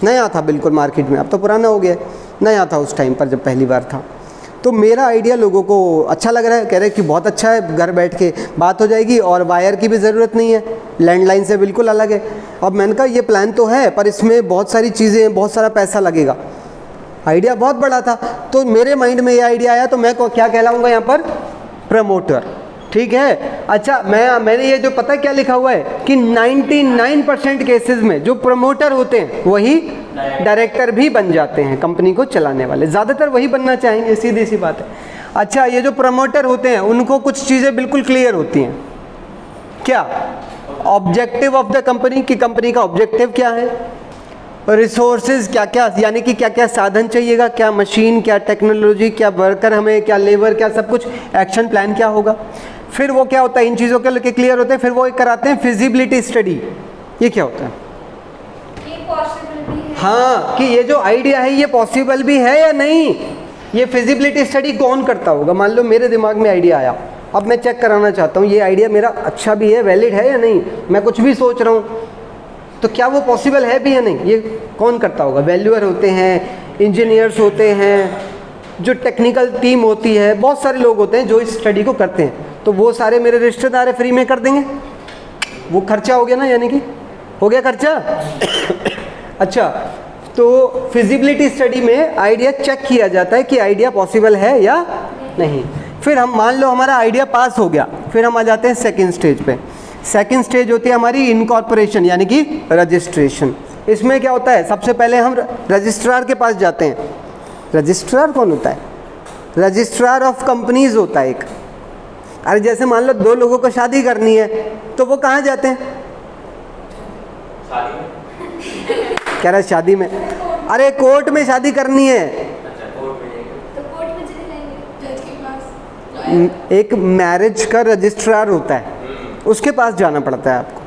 नया था बिल्कुल मार्केट में, अब तो पुराना हो गया, नया था उस टाइम पर जब पहली बार था। तो मेरा आइडिया लोगों को अच्छा लग रहा है, कह रहे हैं कि बहुत अच्छा है, घर बैठ के बात हो जाएगी और वायर की भी ज़रूरत नहीं है, लैंडलाइन से बिल्कुल अलग है। अब मैंने कहा ये प्लान तो है पर इसमें बहुत सारी चीज़ें हैं, बहुत सारा पैसा लगेगा। आइडिया बहुत बड़ा था, तो मेरे माइंड में ये आइडिया आया, तो मैं क्या कहलाऊँगा यहाँ पर? प्रमोटर। ठीक है, अच्छा मैंने ये जो पता क्या लिखा हुआ है कि 99% केसेस में जो प्रमोटर होते हैं वही डायरेक्टर भी बन जाते हैं, कंपनी को चलाने वाले ज़्यादातर वही बनना चाहेंगे, सीधी सी बात है। अच्छा, ये जो प्रमोटर होते हैं उनको कुछ चीज़ें बिल्कुल क्लियर होती हैं। क्या? ऑब्जेक्टिव ऑफ द कंपनी, की कंपनी का ऑब्जेक्टिव क्या है, रिसोर्सेज क्या क्या, यानी कि क्या क्या साधन चाहिएगा, क्या मशीन, क्या टेक्नोलॉजी, क्या वर्कर हमें, क्या लेबर, क्या सब कुछ, एक्शन प्लान क्या होगा। फिर वो क्या होता है, इन चीज़ों के लेके क्लियर होते हैं, फिर वो एक कराते हैं फिजिबिलिटी स्टडी। ये क्या होता है? ये पॉसिबल भी है। हाँ, कि ये जो आइडिया है ये पॉसिबल भी है या नहीं। ये फिजिबिलिटी स्टडी कौन करता होगा? मान लो मेरे दिमाग में आइडिया आया, अब मैं चेक कराना चाहता हूँ ये आइडिया मेरा अच्छा भी है, वैलिड है या नहीं। मैं कुछ भी सोच रहा हूँ तो क्या वो पॉसिबल है भी या नहीं, ये कौन करता होगा? वैल्यूअर होते हैं, इंजीनियर्स होते हैं, जो टेक्निकल टीम होती है, बहुत सारे लोग होते हैं जो इस स्टडी को करते हैं। तो वो सारे मेरे रिश्तेदार फ्री में कर देंगे, वो खर्चा हो गया ना, यानी कि हो गया खर्चा। अच्छा, तो फिजिबिलिटी स्टडी में आइडिया चेक किया जाता है कि आइडिया पॉसिबल है या नहीं। फिर हम मान लो हमारा आइडिया पास हो गया, फिर हम आ जाते हैं सेकेंड स्टेज पे। सेकेंड स्टेज होती है हमारी इनकॉर्पोरेशन, यानी कि रजिस्ट्रेशन। इसमें क्या होता है, सबसे पहले हम रजिस्ट्रार के पास जाते हैं। रजिस्ट्रार कौन होता है? रजिस्ट्रार ऑफ कंपनीज होता है एक। अरे जैसे मान लो दो लोगों को शादी करनी है तो वो कहाँ जाते हैं? कह रहा है शादी में, अरे कोर्ट में शादी करनी है, तो कोर्ट में चले जाएंगे जज के पास। एक मैरिज का रजिस्ट्रार होता है, उसके पास जाना पड़ता है आपको,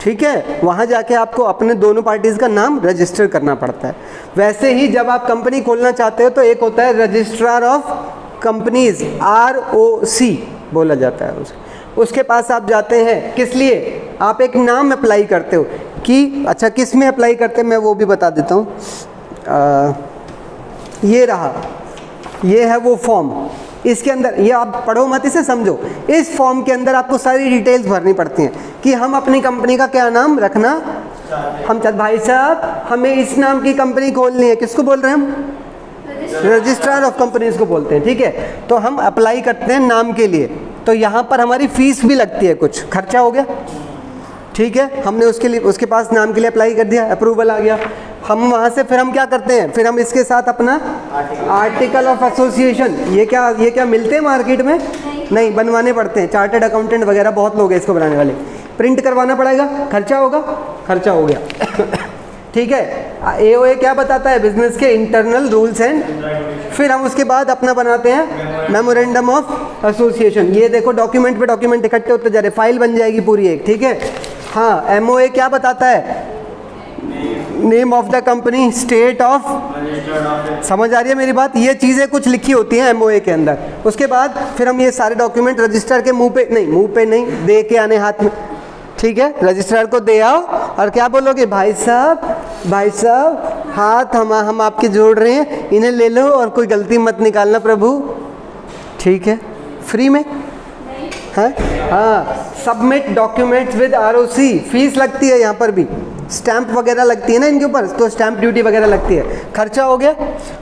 ठीक है। वहाँ जाके आपको अपने दोनों पार्टीज़ का नाम रजिस्टर करना पड़ता है। वैसे ही जब आप कंपनी खोलना चाहते हो तो एक होता है रजिस्ट्रार ऑफ कंपनीज, ROC बोला जाता है उसके पास आप जाते हैं। किस लिए? आप एक नाम अप्लाई करते हो कि अच्छा किस में अप्लाई करते हैं मैं वो भी बता देता हूँ। ये रहा, ये है वो फॉर्म, इसके अंदर ये आप पढ़ो मत, इसे समझो। इस फॉर्म के अंदर आपको सारी डिटेल्स भरनी पड़ती हैं कि हम अपनी कंपनी का क्या नाम रखना, हम भाई साहब हमें इस नाम की कंपनी खोलनी है। किसको बोल रहे हैं हम? रजिस्ट्रार ऑफ कंपनीज को बोलते हैं, ठीक है। तो हम अप्लाई करते हैं नाम के लिए, तो यहाँ पर हमारी फीस भी लगती है, कुछ खर्चा हो गया, ठीक है। हमने उसके लिए उसके पास नाम के लिए अप्लाई कर दिया, अप्रूवल आ गया। हम वहाँ से फिर हम क्या करते हैं, फिर हम इसके साथ अपना आर्टिकल ऑफ एसोसिएशन, ये क्या मिलते हैं मार्केट में? नहीं, बनवाने पड़ते हैं। चार्टर्ड अकाउंटेंट वगैरह बहुत लोग हैं इसको बनाने वाले, प्रिंट करवाना पड़ेगा, खर्चा होगा, खर्चा हो गया ठीक है। AOA क्या बताता है? बिजनेस के इंटरनल रूल्स एंड, फिर हम उसके बाद अपना बनाते हैं मेमोरेंडम ऑफ एसोसिएशन। ये देखो डॉक्यूमेंट पे डॉक्यूमेंट इकट्ठे होते जा रहे, फाइल बन जाएगी पूरी एक, ठीक है। हाँ, MOA क्या बताता है? Name of the company, state of, समझ आ रही है मेरी बात? ये चीज़ें कुछ लिखी होती हैं MOA के अंदर। उसके बाद फिर हम ये सारे डॉक्यूमेंट रजिस्ट्रार के मुंह पे नहीं दे के आने हाथ में, ठीक है। रजिस्ट्रार को दे आओ और क्या बोलोगे? भाई साहब हाथ हम आपके जोड़ रहे हैं, इन्हें ले लो और कोई गलती मत निकालना प्रभु, ठीक है। फ्री में है। हाँ, submit documents with ROC, fees लगती है यहाँ पर भी, स्टैंप वगैरह लगती है ना इनके ऊपर, तो स्टैंप ड्यूटी वगैरह लगती है, खर्चा हो गया।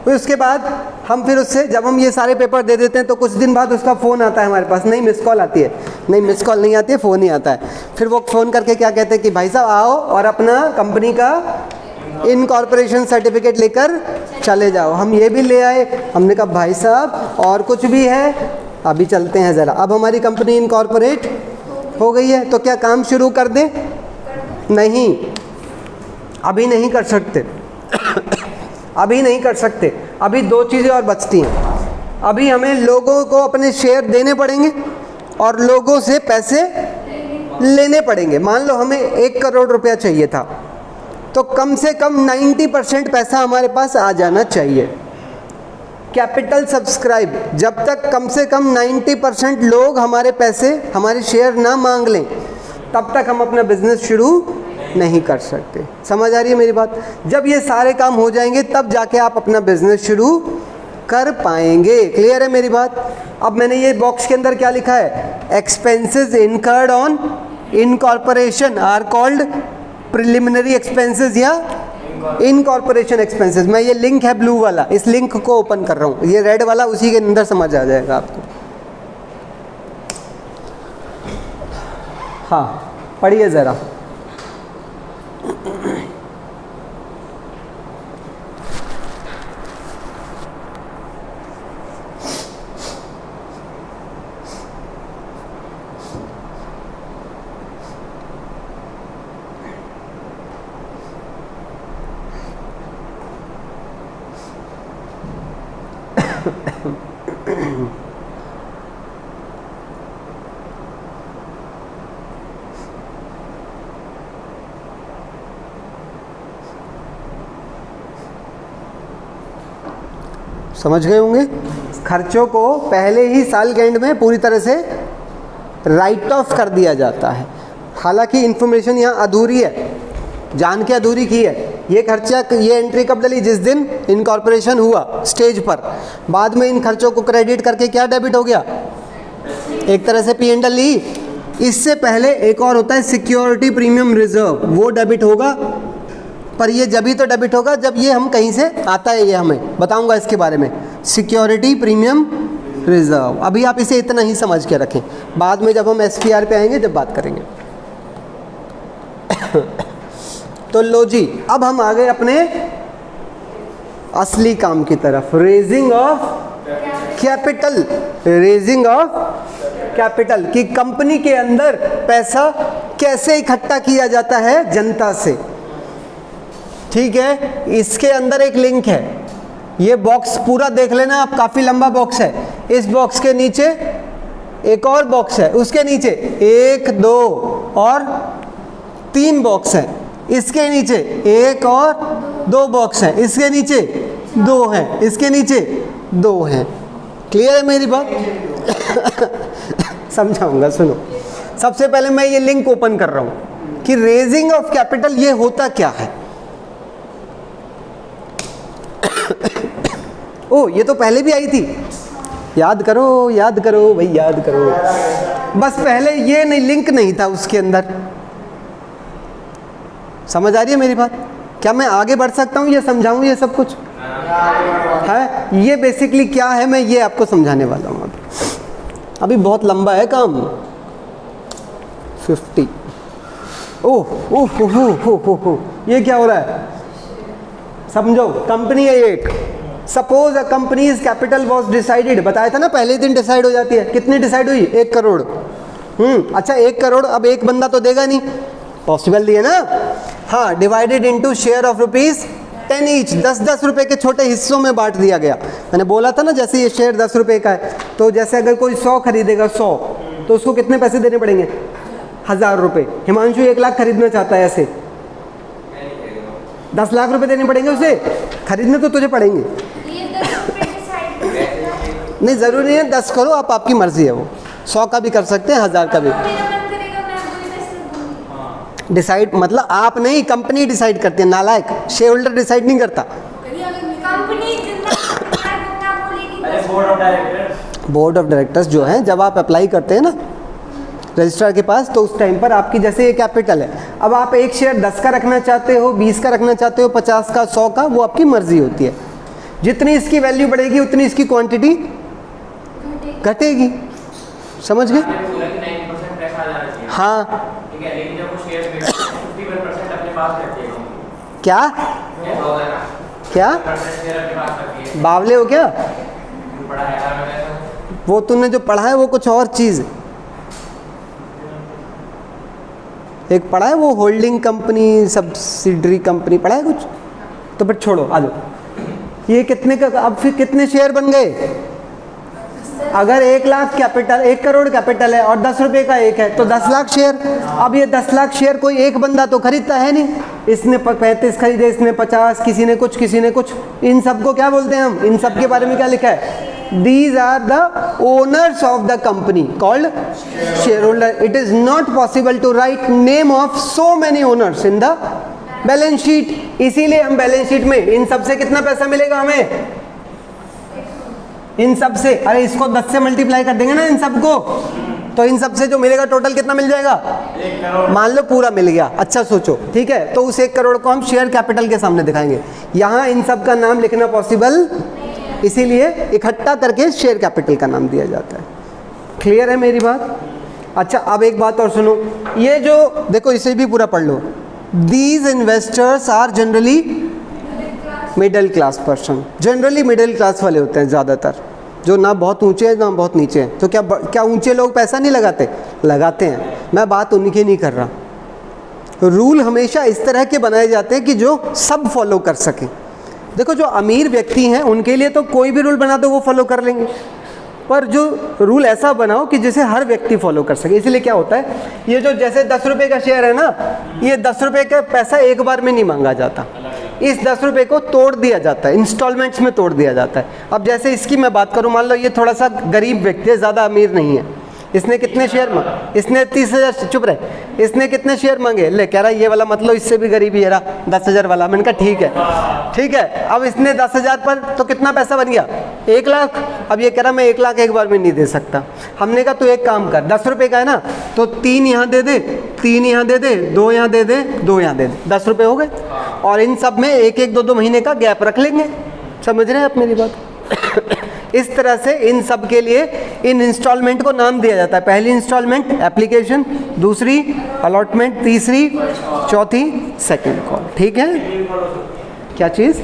फिर उसके बाद हम फिर उससे जब हम ये सारे पेपर दे देते हैं तो कुछ दिन बाद उसका फ़ोन आता है हमारे पास, नहीं मिस कॉल आती है, नहीं मिस कॉल नहीं आती है, फ़ोन ही आता है। फिर वो फ़ोन करके क्या कहते हैं कि भाई साहब आओ और अपना कंपनी का इनकॉर्पोरेशन सर्टिफिकेट लेकर चले जाओ। हम ये भी ले आए, हमने कहा भाई साहब और कुछ भी है, अभी चलते हैं ज़रा। अब हमारी कंपनी इनकॉर्पोरेट हो गई है, तो क्या काम शुरू कर दें? नहीं, अभी नहीं कर सकते अभी नहीं कर सकते। अभी दो चीज़ें और बचती हैं। अभी हमें लोगों को अपने शेयर देने पड़ेंगे और लोगों से पैसे लेने पड़ेंगे। मान लो हमें 1 करोड़ रुपया चाहिए था, तो कम से कम 90% पैसा हमारे पास आ जाना चाहिए। कैपिटल सब्सक्राइब, जब तक कम से कम 90% लोग हमारे पैसे, हमारे शेयर ना मांग लें, तब तक हम अपना बिजनेस शुरू नहीं कर सकते। समझ आ रही है मेरी बात? जब ये सारे काम हो जाएंगे तब जाके आप अपना बिजनेस शुरू कर पाएंगे। क्लियर है मेरी बात? अब मैंने ये बॉक्स के अंदर क्या लिखा है? Expenses incurred on incorporation are called preliminary expenses या इनकॉर्पोरेशन एक्सपेंसेस। मैं ये लिंक है ब्लू वाला, इस लिंक को ओपन कर रहा हूँ, ये रेड वाला उसी के अंदर समझ आ जाएगा आपको। हाँ, पढ़िए ज़रा। समझ गए होंगे? खर्चों को पहले ही साल के एंड में पूरी तरह से राइट ऑफ कर दिया जाता है। हालांकि इन्फॉर्मेशन यहाँ अधूरी है, जान के अधूरी की है। ये खर्चा, ये एंट्री कब डली? जिस दिन इनकॉर्पोरेशन हुआ स्टेज पर। बाद में इन खर्चों को क्रेडिट करके क्या डेबिट हो गया? एक तरह से P&L ली। इससे पहले एक और होता है सिक्योरिटी प्रीमियम रिजर्व, वो डेबिट होगा। पर ये जब ही तो डेबिट होगा जब ये हम कहीं से आता है, ये हमें बताऊंगा इसके बारे में। सिक्योरिटी प्रीमियम रिजर्व, अभी आप इसे इतना ही समझ के रखें, बाद में जब हम SPR पे आएंगे जब बात करेंगे। तो लो जी, अब हम आ गए अपने असली काम की तरफ, raising of capital. Raising of capital कि कंपनी के अंदर पैसा कैसे इकट्ठा किया जाता है जनता से। ठीक है, इसके अंदर एक लिंक है, ये बॉक्स पूरा देख लेना आप, काफी लंबा बॉक्स है। इस बॉक्स के नीचे एक और बॉक्स है, उसके नीचे 1 2 और 3 बॉक्स है, इसके नीचे 1 और 2 बॉक्स है, इसके नीचे 2 हैं, इसके नीचे 2 हैं। क्लियर है मेरी बात? समझाऊंगा, सुनो। सबसे पहले मैं ये लिंक ओपन कर रहा हूं कि रेजिंग ऑफ कैपिटल ये होता क्या है। ओ, ये तो पहले भी आई थी, याद करो भाई, याद करो। बस पहले ये नहीं, लिंक नहीं था उसके अंदर। समझ आ रही है मेरी बात? क्या मैं आगे बढ़ सकता हूँ, ये समझाऊँ ये सब कुछ है? ये बेसिकली क्या है, मैं ये आपको समझाने वाला हूँ। अभी बहुत लंबा है काम। 50 ओह ओह हो, ये क्या हो रहा है? समझो, कंपनी है एक, suppose a companies capital was decided, बताया था ना पहले दिन डिसाइड हो जाती है। कितनी डिसाइड हुई? 1 करोड़। अच्छा 1 करोड़, अब एक बंदा तो देगा नहीं, पॉसिबल नहीं है ना। हाँ, divided into share of ₹10 each, 10-10 रुपए के छोटे हिस्सों में बांट दिया गया। मैंने बोला था ना, जैसे ये शेयर 10 रुपए का है, तो जैसे अगर कोई 100 खरीदेगा 100, तो उसको कितने पैसे देने पड़ेंगे? 1000 रुपये। हिमांशु 1 लाख खरीदना चाहता है, ऐसे 10 लाख रुपए देने पड़ेंगे उसे, खरीदने तो तुझे पड़ेंगे। नहीं, ज़रूरी नहीं है 10 करो, आप, आपकी मर्जी है, वो 100 का भी कर सकते हैं, 1000 का भी। डिसाइड मतलब आप नहीं, कंपनी डिसाइड करती है, नालायक। शेयर होल्डर डिसाइड नहीं करता। बोर्ड ऑफ डायरेक्टर्स जो हैं, जब आप अप्लाई करते हैं ना रजिस्ट्रार के पास, तो उस टाइम पर आपकी जैसे ये कैपिटल है, अब आप एक शेयर 10 का रखना चाहते हो, 20 का रखना चाहते हो, 50 का, 100 का, वो आपकी मर्जी होती है। जितनी इसकी वैल्यू बढ़ेगी उतनी इसकी क्वांटिटी घटेगी। समझ गए? हाँ, क्या क्या बावले हो क्या? वो तुमने जो पढ़ा है वो कुछ और चीज़ है। एक पढ़ा है वो होल्डिंग कंपनी, सब्सिडरी कंपनी, पढ़ा है कुछ? तो फिर छोड़ो, आ जाओ। ये कितने का, अब फिर कितने शेयर बन गए? अगर 1 लाख कैपिटल, 1 करोड़ कैपिटल है और 10 रुपए का एक है, तो 10 लाख शेयर। अब ये 10 लाख शेयर कोई एक बंदा तो खरीदता है नहीं, इसने 35 खरीदे, इसने 50, किसी ने कुछ, किसी ने कुछ। इन सबको क्या बोलते हैं हम? इन सब के बारे में क्या लिखा है? These are the owners of the company called shareholder. It is not possible to write name of so many owners in the balance sheet. इसीलिए हम बैलेंस शीट में इन सब से कितना पैसा मिलेगा हमें? इन सब से, अरे इसको 10 से मल्टीप्लाई कर देंगे ना इन सबको, तो इन सब से जो मिलेगा टोटल कितना मिल जाएगा? 1 करोड़। मान लो पूरा मिल गया। अच्छा सोचो, ठीक है, तो उस 1 करोड़ को हम शेयर कैपिटल के सामने दिखाएंगे। यहाँ इन सब का नाम लिखना पॉसिबल, इसीलिए इकट्ठा करके शेयर कैपिटल का नाम दिया जाता है। क्लियर है मेरी बात? अच्छा, अब एक बात और सुनो, ये जो देखो, इसे भी पूरा पढ़ लो। These investors are generally middle class person. Generally middle class वाले होते हैं ज़्यादातर, जो ना बहुत ऊंचे हैं ना बहुत नीचे हैं। तो क्या ऊंचे लोग पैसा नहीं लगाते? लगाते हैं। मैं बात उनकी नहीं कर रहा। रूल हमेशा इस तरह के बनाए जाते हैं कि जो सब फॉलो कर सकें। देखो, जो अमीर व्यक्ति हैं उनके लिए तो कोई भी रूल बना दो वो फॉलो कर लेंगे, पर जो रूल ऐसा बनाओ कि जिसे हर व्यक्ति फॉलो कर सके। इसलिए क्या होता है, ये जो जैसे 10 रुपये का शेयर है ना, ये 10 रुपये का पैसा एक बार में नहीं मांगा जाता, इस 10 रुपये को तोड़ दिया जाता है, इंस्टॉलमेंट्स में तोड़ दिया जाता है। अब जैसे इसकी मैं बात करूँ, मान लो ये थोड़ा सा गरीब व्यक्ति है, ज़्यादा अमीर नहीं है, इसने कितने शेयर मांगे? इसने 30,000, चुप रहे, इसने कितने शेयर मांगे? ले कह रहा ये वाला मतलब इससे भी गरीबी है रहा, 10,000 वाला। मैंने कहा ठीक है, ठीक है। अब इसने 10,000 पर तो कितना पैसा बन गया? 1 लाख। अब ये कह रहा मैं 1 लाख एक बार में नहीं दे सकता। हमने कहा तो एक काम कर, 10 रुपये का है ना, तो 3 यहाँ दे दे, 3 यहाँ दे दे, 2 यहाँ दे दे, 2 यहाँ दे दे, 10 रुपये हो गए। और इन सब में 1-1, 2-2 महीने का गैप रख लेंगे। समझ रहे हैं आप मेरी बात? इस तरह से इन सब के लिए इन इंस्टॉलमेंट को नाम दिया जाता है। पहली इंस्टॉलमेंट एप्लीकेशन, दूसरी अलॉटमेंट, तीसरी, चौथी सेकंड कॉल। ठीक है, क्या चीज़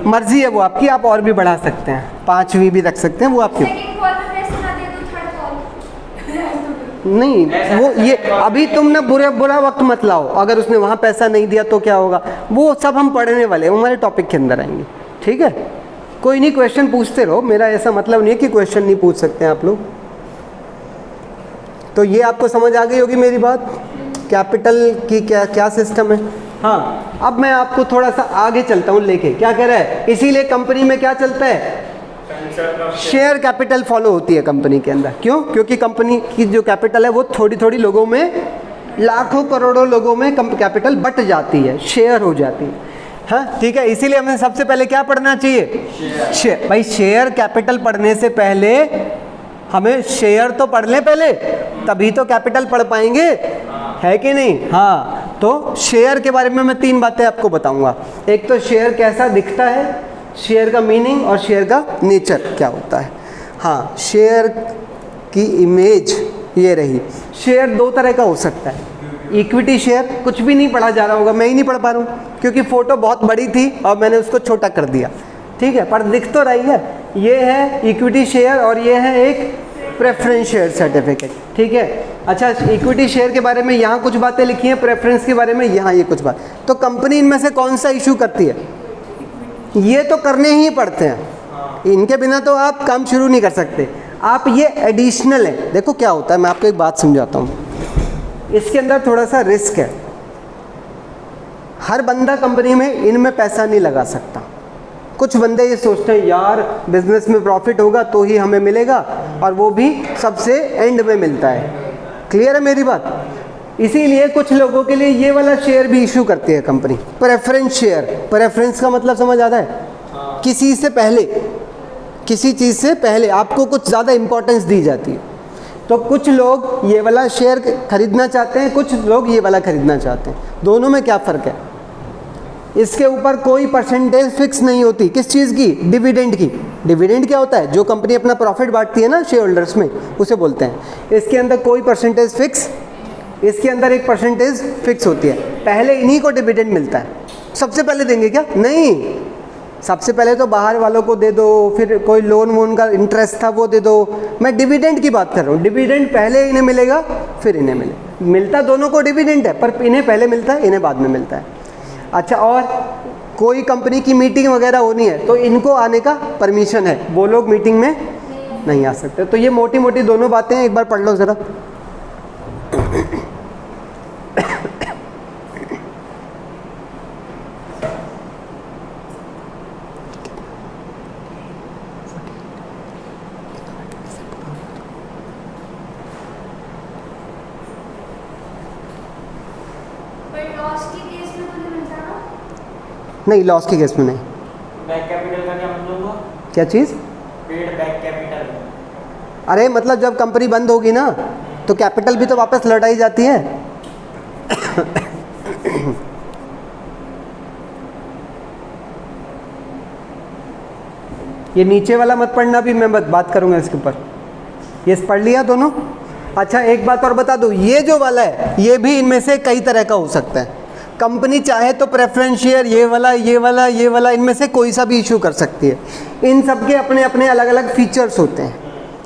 मर्जी है वो आपकी, आप और भी बढ़ा सकते हैं, 5 भी रख सकते हैं, वो आपके। सेकंड कॉल पे पैसे ना दे तो थर्ड कॉल नहीं वो ये अभी तुम ना बुरा वक्त मत लाओ, अगर उसने वहाँ पैसा नहीं दिया तो क्या होगा, वो सब हम पढ़ने वाले हैं, हमारे टॉपिक के अंदर आएंगे। ठीक है, कोई नहीं, क्वेश्चन पूछते रहो, मेरा ऐसा मतलब नहीं है कि क्वेश्चन नहीं पूछ सकते हैं आप लोग। तो ये आपको समझ आ गई होगी मेरी बात, कैपिटल की क्या क्या सिस्टम है। हाँ, अब मैं आपको थोड़ा सा आगे चलता हूँ लेके, क्या कह रहा है, इसीलिए कंपनी में क्या चलता है, शेयर कैपिटल फॉलो होती है कंपनी के अंदर। क्यों? क्योंकि कंपनी की जो कैपिटल है वो थोड़ी थोड़ी लोगों में, लाखों करोड़ों लोगों में कैपिटल बट जाती है, शेयर हो जाती है। हाँ ठीक है, इसीलिए हमें सबसे पहले क्या पढ़ना चाहिए, शेयर। भाई शेयर कैपिटल पढ़ने से पहले हमें शेयर तो पढ़ लें पहले, तभी तो कैपिटल पढ़ पाएंगे, है कि नहीं। हाँ, तो शेयर के बारे में मैं 3 बातें आपको बताऊंगा। एक तो शेयर कैसा दिखता है, शेयर का मीनिंग, और शेयर का नेचर क्या होता है। हाँ, शेयर की इमेज ये रही। शेयर 2 तरह का हो सकता है, इक्विटी शेयर, कुछ भी नहीं पढ़ा जा रहा होगा, मैं ही नहीं पढ़ पा रहा हूँ क्योंकि फ़ोटो बहुत बड़ी थी और मैंने उसको छोटा कर दिया। ठीक है, पर दिख तो रही है, ये है इक्विटी शेयर और ये है एक प्रेफरेंस शेयर सर्टिफिकेट। ठीक है, अच्छा इक्विटी शेयर के बारे में यहाँ कुछ बातें लिखी हैं, प्रेफरेंस के बारे में यहाँ ये कुछ बात। तो कंपनी इनमें से कौन सा इशू करती है, ये तो करने ही पड़ते हैं, इनके बिना तो आप काम शुरू नहीं कर सकते आप, ये एडिशनल है। देखो क्या होता है, मैं आपको एक बात समझाता हूँ, इसके अंदर थोड़ा सा रिस्क है। हर बंदा कंपनी में इनमें पैसा नहीं लगा सकता। कुछ बंदे ये सोचते हैं यार बिजनेस में प्रॉफिट होगा तो ही हमें मिलेगा, और वो भी सबसे एंड में मिलता है। क्लियर है मेरी बात। इसीलिए कुछ लोगों के लिए ये वाला शेयर भी इशू करती है कंपनी, प्रेफरेंस शेयर। प्रेफरेंस का मतलब समझ आता है, किसी से पहले, किसी चीज़ से पहले आपको कुछ ज़्यादा इंपॉर्टेंस दी जाती है। तो कुछ लोग ये वाला शेयर खरीदना चाहते हैं, कुछ लोग ये वाला खरीदना चाहते हैं। दोनों में क्या फ़र्क है, इसके ऊपर कोई परसेंटेज फिक्स नहीं होती। किस चीज़ की, डिविडेंड की। डिविडेंड क्या होता है, जो कंपनी अपना प्रॉफिट बांटती है ना शेयर होल्डर्स में, उसे बोलते हैं। इसके अंदर कोई परसेंटेज फिक्स, इसके अंदर एक परसेंटेज फिक्स होती है। पहले इन्हीं को डिविडेंड मिलता है। सबसे पहले देंगे क्या, नहीं, सबसे पहले तो बाहर वालों को दे दो, फिर कोई लोन वोन का इंटरेस्ट था वो दे दो। मैं डिविडेंड की बात कर रहा हूँ, डिविडेंड पहले इन्हें मिलेगा फिर इन्हें मिलता दोनों को डिविडेंड है, पर इन्हें पहले मिलता है, इन्हें बाद में मिलता है। अच्छा, और कोई कंपनी की मीटिंग वगैरह होनी है तो इनको आने का परमिशन है, वो लोग मीटिंग में नहीं आ सकते। तो ये मोटी मोटी दोनों बातें एक बार पढ़ लो ज़रा। नहीं, लॉस के केस में नहीं। बैक कैपिटल का क्या मतलब हुआ? क्या चीज़? Paid back capital. अरे मतलब जब कंपनी बंद होगी ना तो कैपिटल भी तो वापस लौटाई जाती है। ये नीचे वाला मत पढ़ना, भी मैं बात करूंगा इसके ऊपर। ये पढ़ लिया दोनों। अच्छा एक बात और बता दूं, ये जो वाला है ये भी इनमें से कई तरह का हो सकता है। कंपनी चाहे तो प्रेफरेंस शेयर, ये वाला ये वाला ये वाला, इनमें से कोई सा भी इशू कर सकती है। इन सब के अपने अपने अलग अलग फीचर्स होते हैं।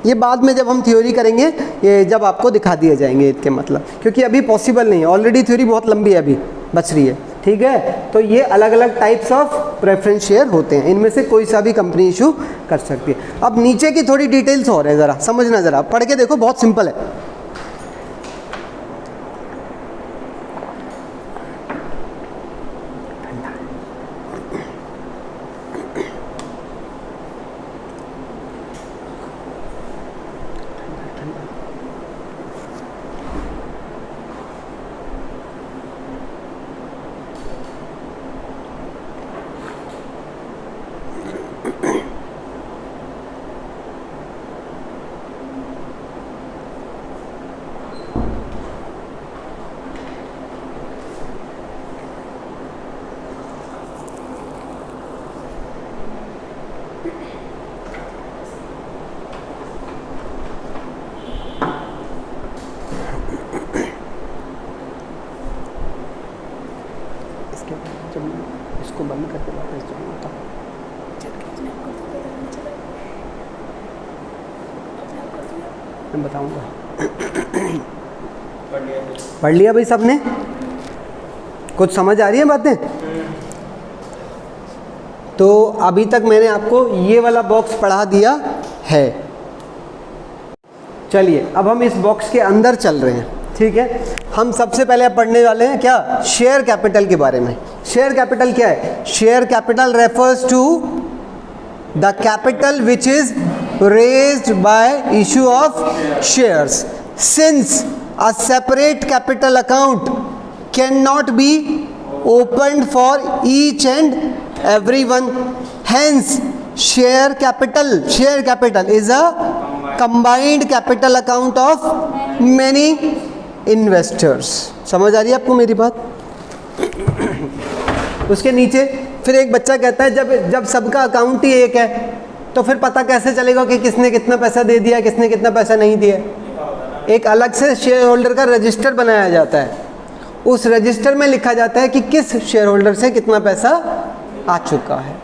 ये बाद में जब हम थ्योरी करेंगे, ये जब आपको दिखा दिए जाएंगे इसके मतलब, क्योंकि अभी पॉसिबल नहीं है, ऑलरेडी थ्योरी बहुत लंबी है, अभी बच रही है। ठीक है, तो ये अलग अलग टाइप्स ऑफ प्रेफरेंस शेयर होते हैं, इनमें से कोई सा भी कंपनी इशू कर सकती है। अब नीचे की थोड़ी डिटेल्स और है, ज़रा समझना, ज़रा पढ़ के देखो, बहुत सिंपल है। बंद करके वापस जाऊँगा। मैं बताऊँगा। पढ़ लिया भाई सबने? कुछ समझ आ रही है बातें? तो अभी तक मैंने आपको ये वाला बॉक्स पढ़ा दिया है। चलिए अब हम इस बॉक्स के अंदर चल रहे हैं, ठीक है। हम सबसे पहले अब पढ़ने वाले हैं क्या, शेयर कैपिटल के बारे में। शेयर कैपिटल क्या है? Share capital refers to the capital which is raised by issue of shares since a separate capital account can not be opened for each and everyone. Hence share capital is a combined capital account of many investors. समझ आ रही है आपको मेरी बात? उसके नीचे फिर एक बच्चा कहता है जब सबका अकाउंट ही एक है तो फिर पता कैसे चलेगा कि किसने कितना पैसा दे दिया, किसने कितना पैसा नहीं दिया? एक अलग से शेयर होल्डर का रजिस्टर बनाया जाता है। उस रजिस्टर में लिखा जाता है कि किस शेयर होल्डर से कितना पैसा आ चुका है।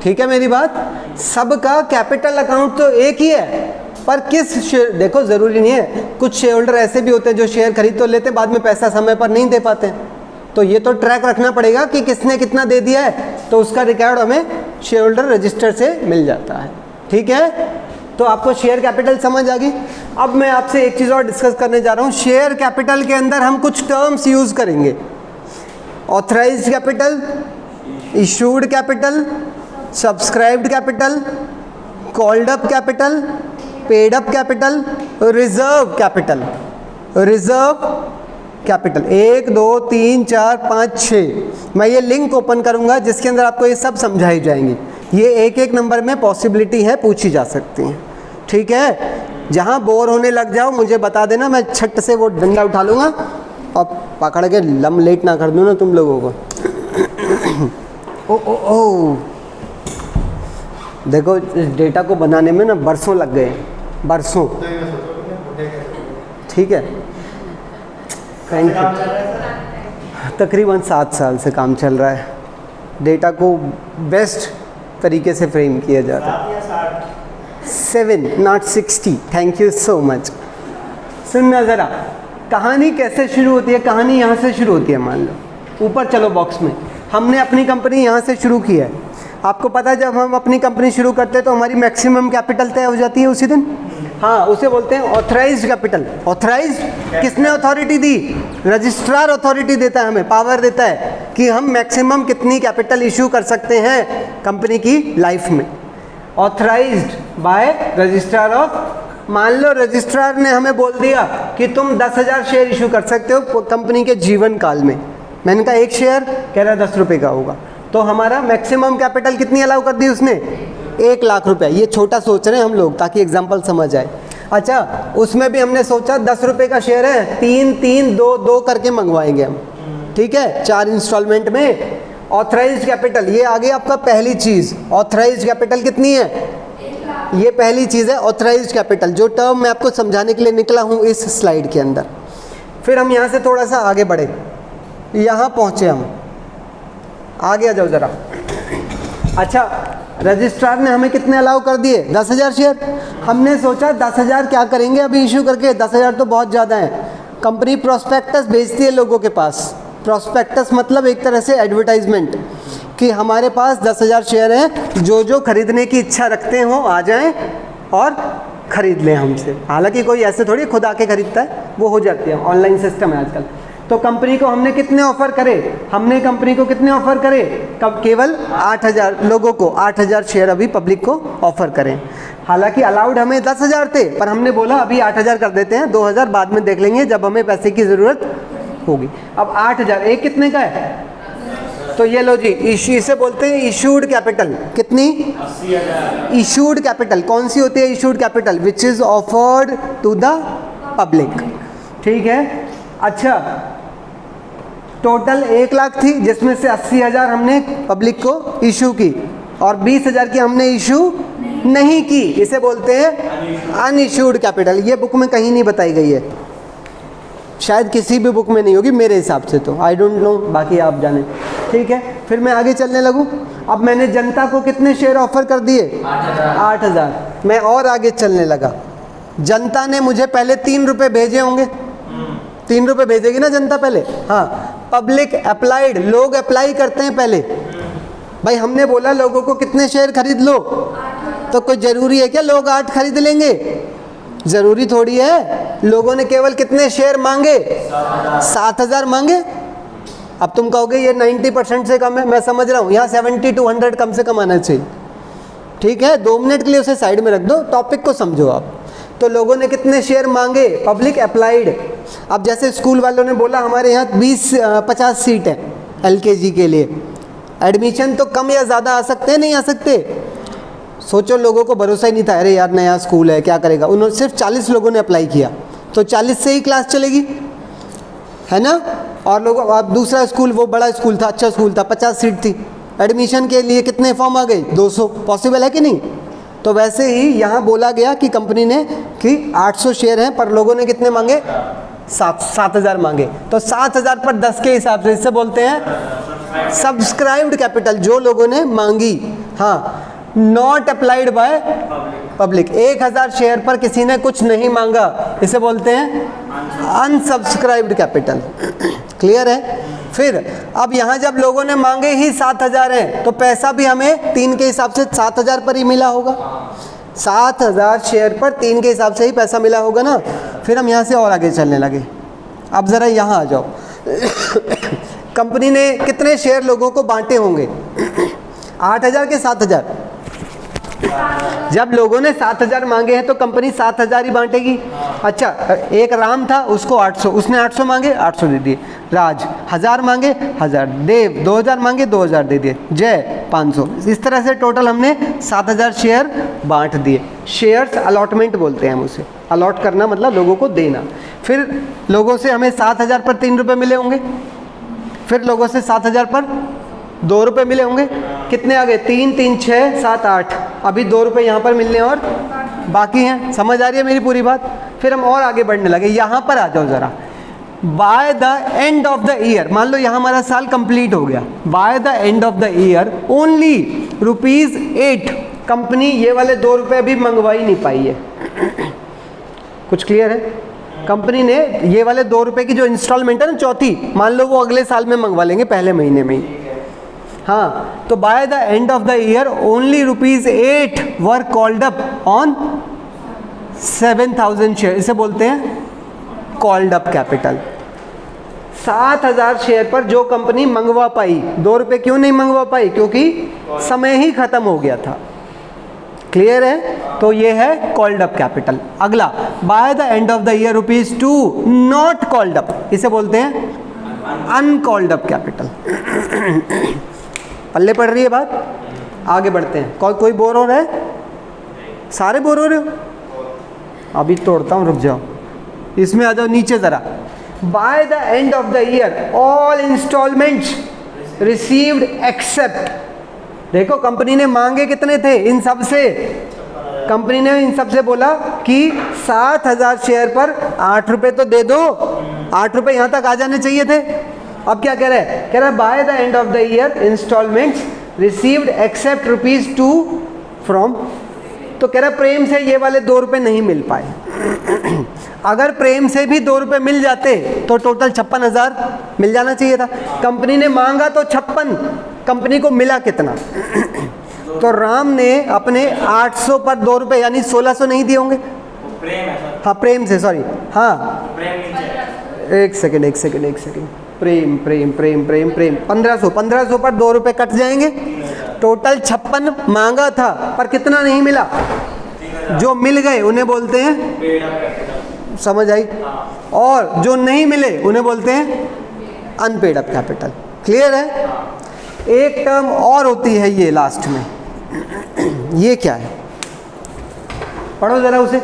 ठीक है मेरी बात? सबका कैपिटल अकाउंट तो एक ही है, पर किस शेयर, देखो ज़रूरी नहीं है, कुछ शेयर होल्डर ऐसे भी होते हैं जो शेयर खरीद तो लेते, बाद में पैसा समय पर नहीं दे पाते। तो ये तो ट्रैक रखना पड़ेगा कि किसने कितना दे दिया है, तो उसका रिकॉर्ड हमें शेयर होल्डर रजिस्टर से मिल जाता है। ठीक है, तो आपको शेयर कैपिटल समझ आ गई। अब मैं आपसे एक चीज़ और डिस्कस करने जा रहा हूँ। शेयर कैपिटल के अंदर हम कुछ टर्म्स यूज़ करेंगे। Authorised capital, issued capital, subscribed capital, called up capital, paid up capital, reserve capital. Reserve capital 1 2 3 4 5 6, मैं ये लिंक ओपन करूँगा जिसके अंदर आपको ये सब समझाई जाएंगी। ये एक एक नंबर में पॉसिबिलिटी है, पूछी जा सकती हैं। ठीक है, जहाँ बोर होने लग जाओ मुझे बता देना, मैं छट से वो डंडा उठा लूँगा और पकड़ के लम लेट ना कर दूँ ना तुम लोगों को। ओ ओ ओ देखो, इस डेटा को बनाने में ना बरसों लग गए, बरसों। ठीक है, थैंक यू। तकरीबन 7 साल से काम चल रहा है, डेटा को बेस्ट तरीके से फ्रेम किया जाता है। 7 not 60। Thank you so much. सुनना ज़रा, कहानी कैसे शुरू होती है? कहानी यहाँ से शुरू होती है। मान लो ऊपर चलो बॉक्स में, हमने अपनी कंपनी यहाँ से शुरू की है। आपको पता है जब हम अपनी कंपनी शुरू करते हैं तो हमारी मैक्सिमम कैपिटल तय हो जाती है उसी दिन। हाँ, उसे बोलते हैं ऑथराइज्ड कैपिटल। ऑथराइज्ड किसने अथॉरिटी दी? रजिस्ट्रार अथॉरिटी देता है, हमें पावर देता है कि हम मैक्सिमम कितनी कैपिटल इशू कर सकते हैं कंपनी की लाइफ में। ऑथराइज्ड बाय रजिस्ट्रार ऑफ, मान लो रजिस्ट्रार ने हमें बोल दिया कि तुम 10,000 शेयर इशू कर सकते हो कंपनी के जीवन काल में। मैंने कहा एक शेयर, कह रहा 10 रुपये का होगा, तो हमारा मैक्सिमम कैपिटल कितनी अलाउ कर दी उसने? 1 लाख रुपए। ये छोटा सोच रहे हैं हम लोग ताकि एग्जांपल समझ आए। अच्छा, उसमें भी हमने सोचा 10 रुपये का शेयर है, 3 3 2 2 करके मंगवाएंगे हम। ठीक है, 4 इंस्टॉलमेंट में। ऑथराइज्ड कैपिटल, ये आ गई आपका पहली चीज़। ऑथराइज्ड कैपिटल कितनी है? ये पहली चीज़ है ऑथराइज्ड कैपिटल, जो टर्म मैं आपको समझाने के लिए निकला हूँ इस स्लाइड के अंदर। फिर हम यहाँ से थोड़ा सा आगे बढ़े, यहाँ पहुँचे हम, आगे आ जाओ ज़रा। अच्छा, रजिस्ट्रार ने हमें कितने अलाउ कर दिए? 10,000 शेयर। हमने सोचा 10,000 क्या करेंगे अभी इशू करके, 10,000 तो बहुत ज़्यादा है। कंपनी प्रोस्पेक्टस भेजती है लोगों के पास। प्रोस्पेक्टस मतलब एक तरह से एडवर्टाइजमेंट कि हमारे पास 10,000 शेयर हैं, जो जो खरीदने की इच्छा रखते हो आ जाएं और ख़रीद लें हमसे। हालांकि कोई ऐसे थोड़ी खुद आके खरीदता है, वो हो जाती है, ऑनलाइन सिस्टम है आजकल। तो कंपनी को हमने कितने ऑफ़र करे? हमने कंपनी को कितने ऑफ़र करे? कब? केवल 8,000 लोगों को 8,000 शेयर अभी पब्लिक को ऑफ़र करें। हालांकि अलाउड हमें 10,000 थे, पर हमने बोला अभी 8,000 कर देते हैं, 2,000 बाद में देख लेंगे जब हमें पैसे की ज़रूरत होगी। अब 8,000 एक कितने का है? तो ये लो जी, इसे बोलते हैं इशूड कैपिटल। कितनी? 80,000। इशूड कैपिटल कौन सी होती है? Issued capital which is offered to the public. ठीक है। अच्छा, टोटल 1 लाख थी, जिसमें से 80,000 हमने पब्लिक को इशू की और 20,000 की हमने इशू नहीं की। इसे बोलते हैं अनइशूड कैपिटल। ये बुक में कहीं नहीं बताई गई है, शायद किसी भी बुक में नहीं होगी मेरे हिसाब से, तो आई डोंट नो, बाकी आप जाने। ठीक है, फिर मैं आगे चलने लगूं। अब मैंने जनता को कितने शेयर ऑफर कर दिए? 8,000। मैं और आगे चलने लगा। जनता ने मुझे पहले 3 रुपये भेजे होंगे, 3 रुपये भेजेगी ना जनता पहले। हाँ, पब्लिक अप्लाइड, लोग अप्लाई करते हैं पहले। भाई हमने बोला लोगों को कितने शेयर खरीद लो, तो कोई ज़रूरी है क्या लोग 8 खरीद लेंगे? ज़रूरी थोड़ी है। लोगों ने केवल कितने शेयर मांगे? 7,000 मांगे। अब तुम कहोगे ये 90% से कम है, मैं समझ रहा हूँ, यहाँ 70 to 100 कम से कम आना चाहिए। ठीक है, 2 मिनट के लिए उसे साइड में रख दो, टॉपिक को समझो आप। तो लोगों ने कितने शेयर मांगे? Public applied. अब जैसे स्कूल वालों ने बोला हमारे यहाँ 20-50 सीट है LKG के लिए, एडमिशन तो कम या ज़्यादा आ सकते हैं, नहीं आ सकते? सोचो, लोगों को भरोसा ही नहीं था, अरे यार नया स्कूल है क्या करेगा। उन्होंने सिर्फ 40 लोगों ने अप्लाई किया, तो 40 से ही क्लास चलेगी, है ना। और लोगों, अब दूसरा स्कूल, वो बड़ा स्कूल था, अच्छा स्कूल था, 50 सीट थी, एडमिशन के लिए कितने फॉर्म आ गए? 200। पॉसिबल है कि नहीं? तो वैसे ही यहाँ बोला गया कि कंपनी ने कि 800 शेयर हैं, पर लोगों ने कितने मांगे? 7,000 मांगे। तो 7,000 पर 10 के हिसाब से, इससे बोलते हैं सब्सक्राइब्ड कैपिटल, जो लोगों ने मांगी। हाँ, not applied by public. 1,000 share पर किसी ने कुछ नहीं मांगा, इसे बोलते हैं अनसब्सक्राइब्ड कैपिटल। क्लियर है? फिर अब यहाँ जब लोगों ने मांगे ही 7,000 हैं, तो पैसा भी हमें 3 के हिसाब से 7,000 पर ही मिला होगा। 7,000 शेयर पर 3 के हिसाब से ही पैसा मिला होगा ना। फिर हम यहाँ से और आगे चलने लगे। अब ज़रा यहाँ आ जाओ। कंपनी ने कितने शेयर लोगों को बांटे होंगे? 8,000 के 7,000? जब लोगों ने 7,000 मांगे हैं तो कंपनी 7,000 ही बांटेगी। अच्छा, एक राम था, उसको 800, उसने 800 मांगे, 800 दे दिए। राज 1,000 मांगे, 1,000। देव 2,000 मांगे, 2,000 दे दिए। जय 500। इस तरह से टोटल हमने 7,000 शेयर बांट दिए। शेयर्स अलॉटमेंट बोलते हैं हम उसे। अलॉट करना मतलब लोगों को देना। फिर लोगों से हमें 7,000 पर 3 रुपये मिले होंगे। फिर लोगों से 7,000 पर 2 रुपये मिले होंगे। कितने आ गए? 3, 3, 6, 7, 8। अभी 2 रुपये यहाँ पर मिलने और बाकी हैं। समझ आ रही है मेरी पूरी बात? फिर हम और आगे बढ़ने लगे। यहाँ पर आ जाओ ज़रा। By the end of the year, मान लो यहाँ हमारा साल कंप्लीट हो गया। Bye the end of the year only ₹8। Company ये वाले 2 रुपये अभी मंगवा ही नहीं पाई है। कुछ क्लियर है? कंपनी ने ये वाले 2 रुपये की जो इंस्टॉलमेंट है ना, चौथी, मान लो वो अगले साल में मंगवा लेंगे, पहले महीने में ही। हाँ, तो bye the end of the year only ₹8 were called up on 7,000 share. इसे बोलते हैं कॉल्ड अप कैपिटल। 7,000 शेयर पर जो कंपनी मंगवा पाई, 2 रुपये क्यों नहीं मंगवा पाई? क्योंकि समय ही खत्म हो गया था। क्लियर है? तो ये है कॉल्ड अप कैपिटल। अगला, bye the end of the year ₹2 not called up. इसे बोलते हैं अनकॉल्ड अप कैपिटल। पल्ले पड़ रही है बात? आगे बढ़ते हैं। कोई बोर हो रहा है? सारे बोर हो रहे हो? अभी तोड़ता हूँ, रुक जाओ। इसमें आ जाओ नीचे ज़रा। By the end of the year all installments received except. देखो, कंपनी ने मांगे कितने थे इन सब से? कंपनी ने इन सब से बोला कि 7,000 शेयर पर 8 रुपये तो दे दो। 8 रुपये यहाँ तक आ जाने चाहिए थे। अब क्या कह रहा है? कह रहा है by the end of the year installments received except ₹2 from. तो कह रहा है प्रेम से ये वाले 2 रुपये नहीं मिल पाए। अगर प्रेम से भी 2 रुपये मिल जाते तो टोटल 56,000 मिल जाना चाहिए था। कंपनी ने मांगा तो 56, कंपनी को मिला कितना? तो राम ने अपने 800 पर 2 रुपये यानी 1,600 नहीं दिए होंगे। हाँ, प्रेम से, सॉरी। हाँ, एक सेकेंड। प्रेम 1500 पर 2 रुपये कट जाएंगे। टोटल 56 मांगा था, पर कितना नहीं मिला? जो मिल गए उन्हें बोलते हैं, समझ आई? और जो नहीं मिले उन्हें बोलते हैं अनपेड अप कैपिटल। क्लियर है? एक टर्म और होती है ये लास्ट में। ये क्या है? पढ़ो जरा उसे।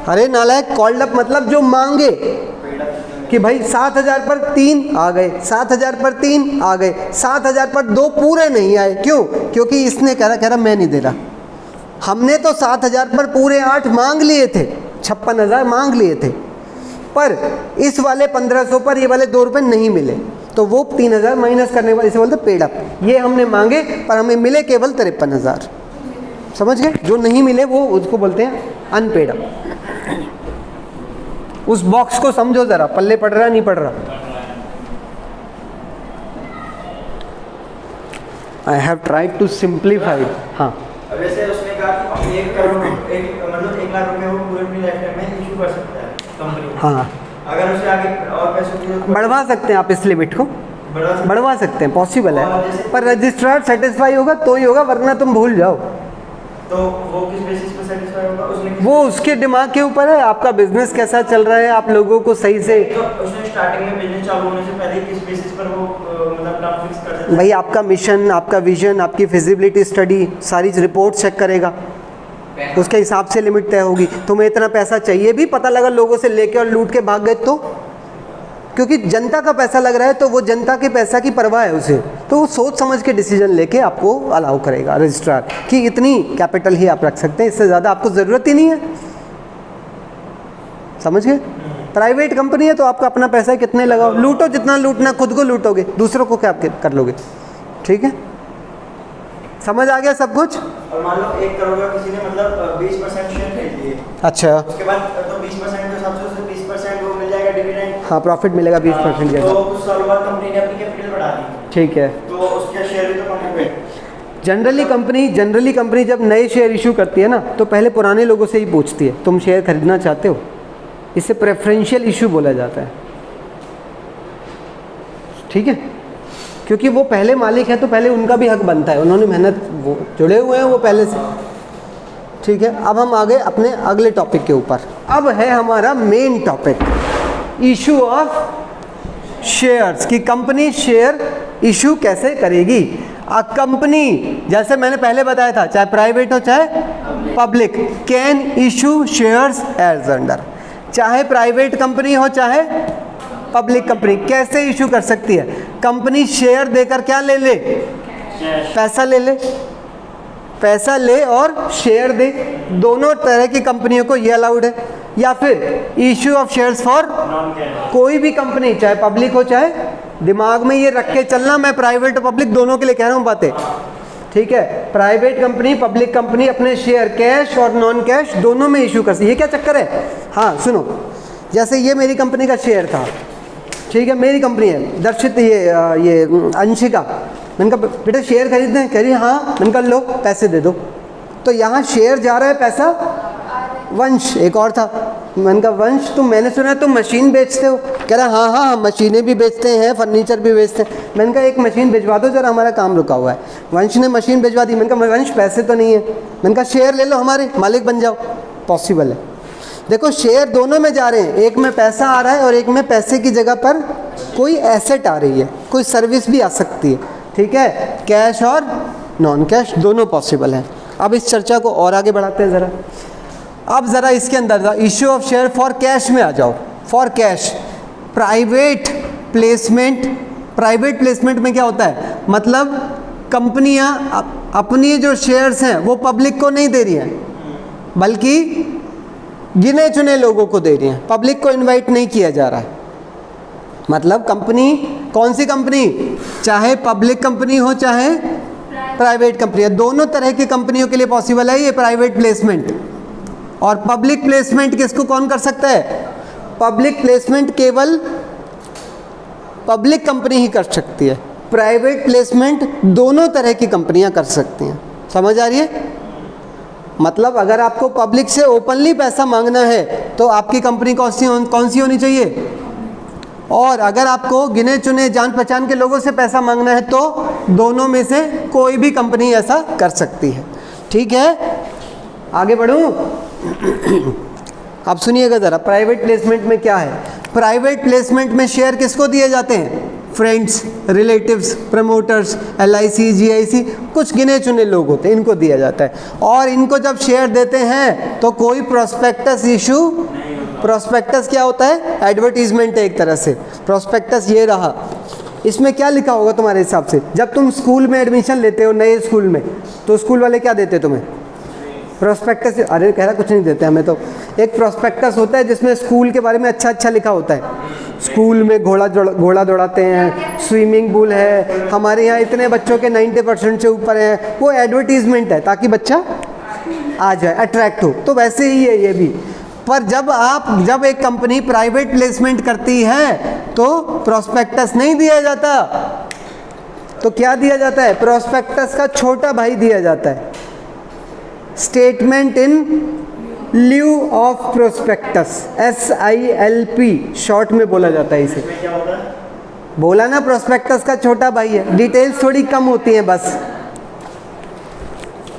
अरे नालायक, कॉल्ड अप मतलब जो मांगे कि भाई 7,000 पर 3 आ गए, 7,000 पर 3 आ गए, 7,000 पर 2 पूरे नहीं आए। क्यों? क्योंकि इसने कह रहा मैं नहीं दे रहा। हमने तो 7,000 पर पूरे 8 मांग लिए थे, 56,000 मांग लिए थे, पर इस वाले 1500 पर ये वाले 2 रुपये नहीं मिले, तो वो 3000 माइनस करने वाले इसे बोलते पेड अप। ये हमने मांगे पर हमें मिले केवल 53,000, समझ गए? जो नहीं मिले वो उसको बोलते हैं अनपेड अप। उस बॉक्स को समझो जरा, पल्ले पड़ रहा नहीं पड़ रहा? I have tried to simplify. हाँ, अब जैसे उसने कहा कि 1 करोड़ मतलब 1 लाख रुपए वो पूरे अपनी लाइफ टाइम में इशू कर सकता है कंपनी। हाँ, अगर उसे आगे और पैसों की जरूरत बढ़वा सकते हैं आप इस लिमिट को, बढ़वा सकते हैं, पॉसिबल है, पर रजिस्ट्रार सेटिस्फाई होगा तो ही होगा, वरना तुम भूल जाओ। तो वो किस बेसिस पर सेटिस्फाई होगा? उसने वो उसके दिमाग के ऊपर है, आपका बिजनेस कैसा चल रहा है, आप लोगों को सही से। तो उसने स्टार्टिंग में बिजनेस चालू होने से पहले किस बेसिस पर वो मतलब टर्म फिक्स कर देता है? भाई आपका मिशन, आपका विजन, आपकी फिजिबिलिटी स्टडी, सारी रिपोर्ट चेक करेगा, उसके हिसाब से लिमिट तय होगी। तुम्हें इतना पैसा चाहिए भी पता लगा लोगों से लेके और लूट के भाग गए तो, क्योंकि जनता का पैसा लग रहा है तो वो जनता के पैसा की परवाह है उसे, तो वो सोच समझ के डिसीजन लेके आपको अलाउ करेगा रजिस्ट्रार कि इतनी कैपिटल ही आप रख सकते हैं, इससे ज़्यादा आपको ज़रूरत ही नहीं है। समझ गए? प्राइवेट कंपनी है तो आपका अपना पैसा है, कितने लगाओ, लूटो जितना लूटना, खुद को लूटोगे, दूसरों को क्या कर लोगे? ठीक है, समझ आ गया सब कुछ? और मान लो 1 करोड़ का किसी ने मतलब 20% शेयर खरीद लिए, अच्छा, उसके बाद तो 20% के हिसाब से उसे 20% वो मिल जाएगा डिविडेंड। हाँ, प्रॉफिट मिलेगा 20% तो का। कुछ सालों बाद कंपनी ने अपनी कैपिटल बढ़ा दी, ठीक है। तो उसके शेयर भी तो कम हुए। जनरली कंपनी जब नए शेयर इशू करती है ना, तो पहले पुराने लोगों से ही पूछती है तुम शेयर खरीदना चाहते हो, इसे प्रेफरेंशियल इशू बोला जाता है। ठीक है, क्योंकि वो पहले मालिक है तो पहले उनका भी हक बनता है, उन्होंने मेहनत, वो जुड़े हुए हैं वो पहले से। ठीक है, अब हम आगे अपने अगले टॉपिक के ऊपर। अब है हमारा main topic, issue of shares, कि कंपनी शेयर इशू कैसे करेगी। कंपनी, जैसे मैंने पहले बताया था, चाहे प्राइवेट हो चाहे public, can issue shares as under. चाहे प्राइवेट कंपनी हो चाहे पब्लिक कंपनी, कैसे इशू कर सकती है? कंपनी शेयर देकर क्या ले ले? पैसा ले ले, पैसा ले और शेयर दे, दोनों तरह की कंपनियों को ये अलाउड है। या फिर इशू ऑफ शेयर्स फॉर कोई भी कंपनी, चाहे पब्लिक हो चाहे, दिमाग में ये रख के चलना, मैं प्राइवेट और पब्लिक दोनों के लिए कह रहा हूँ बातें। ठीक है, प्राइवेट कंपनी, पब्लिक कंपनी अपने शेयर कैश और नॉन कैश दोनों में इशू कर सकती है। ये क्या चक्कर है? हाँ सुनो, जैसे ये मेरी कंपनी का शेयर था, ठीक है, मेरी कंपनी है, दर्शित ये अंशिका, मैंने कहा बेटा शेयर खरीदते हैं, कह रही हाँ, मैंने कहा लो पैसे दे दो, तो यहाँ शेयर जा रहा है, पैसा वंश एक और था, मैंने कहा वंश तुम, मैंने सुना तुम मशीन बेचते हो, कह रहा हाँ हाँ मशीनें भी बेचते हैं, फर्नीचर भी बेचते हैं। मैंने कहा एक मशीन भिजवा दो जरा, हमारा काम रुका हुआ है। वंश ने मशीन भिजवा दी, मैंने कहा वंश पैसे तो नहीं है, मैंने कहा शेयर ले लो, हमारे मालिक बन जाओ, पॉसिबल है। देखो शेयर दोनों में जा रहे हैं, एक में पैसा आ रहा है और एक में पैसे की जगह पर कोई एसेट आ रही है, कोई सर्विस भी आ सकती है। ठीक है, कैश और नॉन कैश दोनों पॉसिबल हैं। अब इस चर्चा को और आगे बढ़ाते हैं ज़रा। अब ज़रा इसके अंदर issue of share for cash में आ जाओ। For cash, private placement, private placement में क्या होता है, मतलब कंपनियां अपनी जो शेयर्स हैं वो पब्लिक को नहीं दे रही हैं, बल्कि गिने चुने लोगों को दे रही हैं, पब्लिक को इनवाइट नहीं किया जा रहा है। मतलब कंपनी, कौन सी कंपनी, चाहे पब्लिक कंपनी हो चाहे प्राइवेट कंपनी है, दोनों तरह की कंपनियों के लिए पॉसिबल है ये प्राइवेट प्लेसमेंट। और पब्लिक प्लेसमेंट किसको कौन कर सकता है? पब्लिक प्लेसमेंट केवल पब्लिक कंपनी ही कर सकती है, प्राइवेट प्लेसमेंट दोनों तरह की कंपनियां कर सकती हैं। समझ आ रही है? मतलब अगर आपको पब्लिक से ओपनली पैसा मांगना है तो आपकी कंपनी कौन सी होनी चाहिए, और अगर आपको गिने चुने जान पहचान के लोगों से पैसा मांगना है तो दोनों में से कोई भी कंपनी ऐसा कर सकती है। ठीक है, आगे बढ़ूं? अब सुनिएगा ज़रा, प्राइवेट प्लेसमेंट में क्या है। प्राइवेट प्लेसमेंट में शेयर किसको दिए जाते हैं? Friends, relatives, promoters, LIC, GIC, कुछ गिने चुने लोग होते हैं, इनको दिया जाता है। और इनको जब शेयर देते हैं तो कोई प्रोस्पेक्टस इशू, प्रोस्पेक्टस क्या होता है? एडवर्टीजमेंट है एक तरह से। प्रोस्पेक्टस ये रहा, इसमें क्या लिखा होगा तुम्हारे हिसाब से? जब तुम स्कूल में एडमिशन लेते हो नए स्कूल में, तो स्कूल वाले क्या देते तुम्हें? प्रोस्पेक्टस। अरे कह रहा कुछ नहीं देते हमें, तो एक प्रोस्पेक्टस होता है जिसमें स्कूल के बारे में अच्छा अच्छा लिखा होता है, स्कूल में घोड़ा दौड़ाते हैं, स्विमिंग पूल है, हमारे यहाँ इतने बच्चों के 90% से ऊपर हैं, वो एडवर्टीजमेंट है ताकि बच्चा आ जाए, अट्रैक्ट हो। तो वैसे ही है ये भी। पर जब एक कंपनी प्राइवेट प्लेसमेंट करती है तो प्रोस्पेक्टस नहीं दिया जाता, तो क्या दिया जाता है? प्रोस्पेक्टस का छोटा भाई दिया जाता है, statement in lieu of prospectus, SILP short में बोला जाता है इसे। क्या होता है? बोला ना, प्रोस्पेक्टस का छोटा भाई है, डिटेल्स थोड़ी कम होती हैं बस,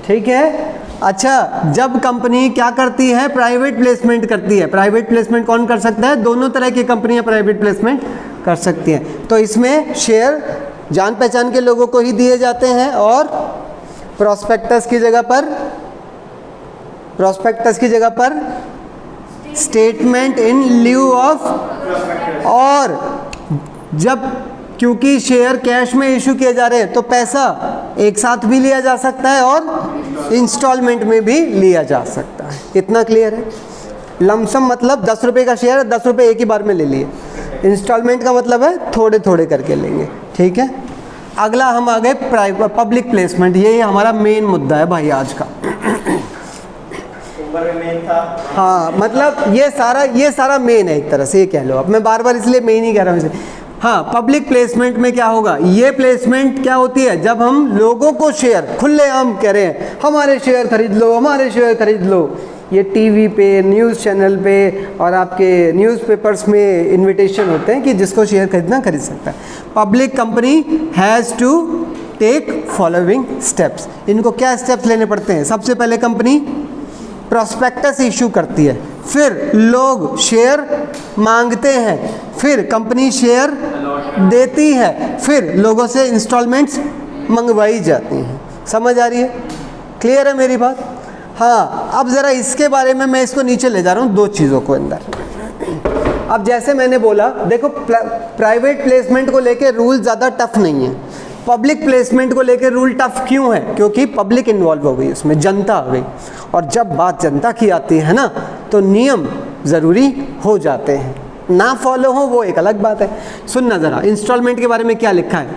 ठीक है। अच्छा, जब कंपनी क्या करती है? प्राइवेट प्लेसमेंट करती है। प्राइवेट प्लेसमेंट कौन कर सकता है? दोनों तरह की कंपनियां प्राइवेट प्लेसमेंट कर सकती हैं। तो इसमें शेयर जान पहचान के लोगों को ही दिए जाते हैं और प्रोस्पेक्टस की जगह पर स्टेटमेंट इन ल्यू ऑफ। और जब क्योंकि शेयर कैश में इशू किए जा रहे हैं तो पैसा एक साथ भी लिया जा सकता है और इंस्टॉलमेंट में भी लिया जा सकता है। इतना क्लियर है? लमसम मतलब 10 रुपये का शेयर है, 10 रुपये एक ही बार में ले लिए। इंस्टॉलमेंट का मतलब है थोड़े थोड़े करके लेंगे, ठीक है। अगला हम आ गए पब्लिक प्लेसमेंट। यही हमारा मेन मुद्दा है भाई आज का। मेन था। हाँ, मतलब ये सारा मेन है एक तरह से, ये कह लो। अब मैं बार बार इसलिए मेन ही कह रहा हूँ इसे। हाँ, पब्लिक प्लेसमेंट में क्या होगा? ये प्लेसमेंट क्या होती है? जब हम लोगों को शेयर खुलेआम कह रहे हैं, हमारे शेयर खरीद लो, हमारे शेयर खरीद लो। ये टीवी पे, न्यूज़ चैनल पे और आपके न्यूज़पेपर्स में इनविटेशन होते हैं कि जिसको शेयर खरीदना खरीद सकता है। Public company has to take following steps. इनको क्या स्टेप्स लेने पड़ते हैं? सबसे पहले कंपनी प्रोस्पेक्टस इशू करती है, फिर लोग शेयर मांगते हैं, फिर कंपनी शेयर देती है, फिर लोगों से इंस्टॉलमेंट्स मंगवाई जाती हैं। समझ आ रही है? क्लियर है मेरी बात? हाँ, अब ज़रा इसके बारे में मैं इसको नीचे ले जा रहा हूँ, दो चीज़ों को अंदर। अब जैसे मैंने बोला, देखो प्राइवेट प्लेसमेंट को लेके रूल ज़्यादा टफ नहीं है, पब्लिक प्लेसमेंट को लेकर रूल टफ क्यों है? क्योंकि पब्लिक इन्वॉल्व हो गई, उसमें जनता आ गई, और जब बात जनता की आती है ना तो नियम ज़रूरी हो जाते हैं। ना फॉलो हो वो एक अलग बात है। सुनना ज़रा, इंस्टॉलमेंट के बारे में क्या लिखा है।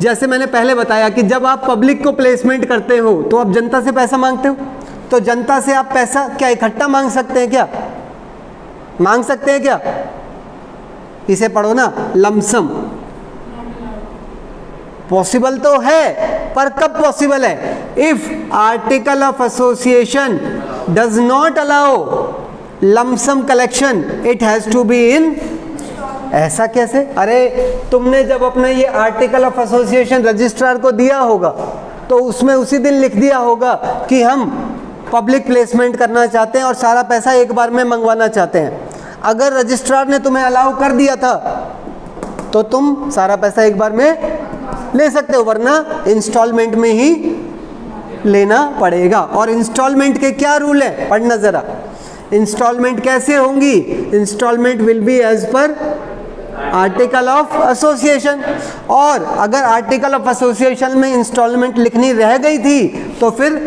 जैसे मैंने पहले बताया कि जब आप पब्लिक को प्लेसमेंट करते हो तो आप जनता से पैसा मांगते हो, तो जनता से आप पैसा क्या इकट्ठा मांग सकते हैं? क्या मांग सकते हैं? क्या इसे पढ़ो ना, लमसम। पॉसिबल तो है, पर कब पॉसिबल है? If article of association does not allow lump sum collection, it has to be in. ऐसा कैसे? अरे तुमने जब अपना ये आर्टिकल ऑफ एसोसिएशन रजिस्ट्रार को दिया होगा तो उसमें उसी दिन लिख दिया होगा कि हम पब्लिक प्लेसमेंट करना चाहते हैं और सारा पैसा एक बार में मंगवाना चाहते हैं। अगर रजिस्ट्रार ने तुम्हें अलाउ कर दिया था तो तुम सारा पैसा एक बार में ले सकते हो, वरना इंस्टॉलमेंट में ही लेना पड़ेगा। और इंस्टॉलमेंट के क्या रूल है? पढ़ना ज़रा। इंस्टॉलमेंट कैसे होंगी? Installment will be as per article of association. और अगर आर्टिकल ऑफ एसोसिएशन में इंस्टॉलमेंट लिखनी रह गई थी तो फिर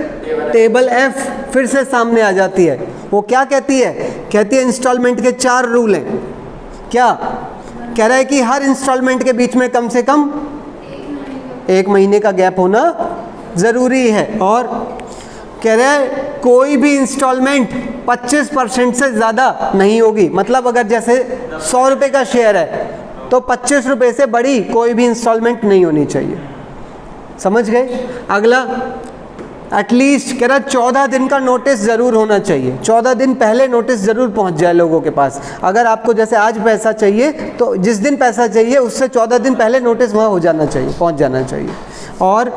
टेबल F फिर से सामने आ जाती है। वो क्या कहती है? कहती है इंस्टॉलमेंट के 4 रूल हैं। क्या कह रहा है? कि हर इंस्टॉलमेंट के बीच में कम से कम 1 महीने का गैप होना ज़रूरी है। और कह रहा है कोई भी इंस्टॉलमेंट 25% से ज़्यादा नहीं होगी। मतलब अगर जैसे 100 रुपये का शेयर है तो 25 रुपये से बड़ी कोई भी इंस्टॉलमेंट नहीं होनी चाहिए। समझ गए? अगला, एटलीस्ट कह रहा 14 दिन का नोटिस ज़रूर होना चाहिए। 14 दिन पहले नोटिस ज़रूर पहुंच जाए लोगों के पास। अगर आपको जैसे आज पैसा चाहिए तो जिस दिन पैसा चाहिए उससे 14 दिन पहले नोटिस वहाँ हो जाना चाहिए, पहुंच जाना चाहिए। और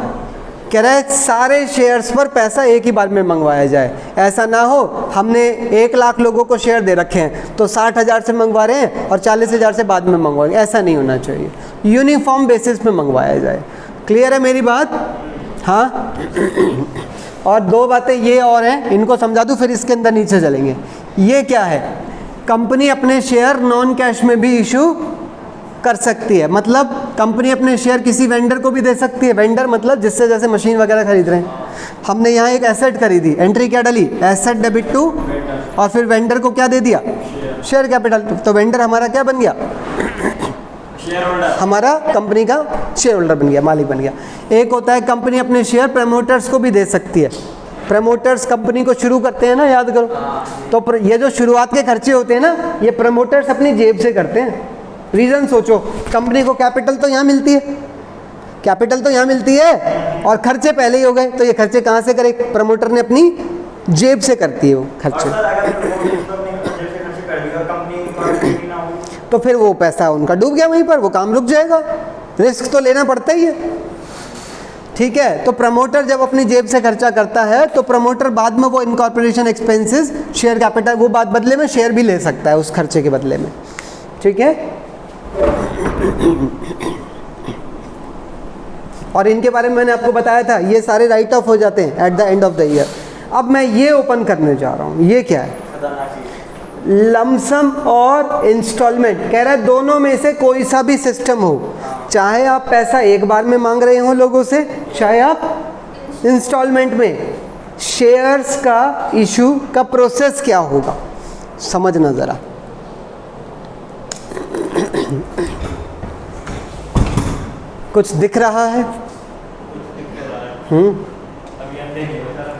कह रहा है सारे शेयर्स पर पैसा एक ही बार में मंगवाया जाए। ऐसा ना हो हमने 1 लाख लोगों को शेयर दे रखे हैं तो 60,000 से मंगवा रहे हैं और 40,000 से बाद में मंगवाएंगे, ऐसा नहीं होना चाहिए। यूनिफॉर्म बेसिस पे मंगवाया जाए। क्लियर है मेरी बात? हाँ। और 2 बातें ये और हैं, इनको समझा दूँ फिर इसके अंदर नीचे चलेंगे। ये क्या है? कंपनी अपने शेयर नॉन कैश में भी इशू कर सकती है। मतलब कंपनी अपने शेयर किसी वेंडर को भी दे सकती है। वेंडर मतलब जिससे जैसे मशीन वगैरह खरीद रहे हैं हमने यहाँ एक एसेट खरीदी, एंट्री क्या डाली, एसेट डेबिट टू, और फिर वेंडर को क्या दे दिया, शेयर कैपिटल। तो वेंडर हमारा क्या बन गया, शेयर होल्डर, हमारा कंपनी का शेयर होल्डर बन गया, मालिक बन गया। एक होता है कंपनी अपने शेयर प्रमोटर्स को भी दे सकती है। प्रमोटर्स कंपनी को शुरू करते हैं ना, याद करो, तो ये जो शुरुआत के खर्चे होते हैं ना, ये प्रमोटर्स अपनी जेब से करते हैं। रीज़न सोचो, कंपनी को कैपिटल तो यहाँ मिलती है, कैपिटल तो यहाँ मिलती है, और खर्चे पहले ही हो गए, तो ये खर्चे कहाँ से करे, प्रमोटर ने अपनी जेब से करती है वो खर्चे। तो फिर वो पैसा उनका डूब गया वहीं पर, वो काम रुक जाएगा, रिस्क तो लेना पड़ता ही है। ठीक है, तो प्रमोटर जब अपनी जेब से खर्चा करता है तो प्रमोटर बाद में वो इनकॉर्पोरेशन एक्सपेंसेस, शेयर कैपिटल, वो बाद बदले में शेयर भी ले सकता है उस खर्चे के बदले में। ठीक है, और इनके बारे में मैंने आपको बताया था, ये सारे राइट ऑफ हो जाते हैं at the end of the year. अब मैं ये ओपन करने जा रहा हूँ, ये क्या है, लमसम और इंस्टॉलमेंट। कह रहा है दोनों में से कोई सा भी सिस्टम हो, चाहे आप पैसा एक बार में मांग रहे हो लोगों से, चाहे आप इंस्टॉलमेंट में। शेयर्स का इशू का प्रोसेस क्या होगा, समझना ज़रा। कुछ दिख रहा है?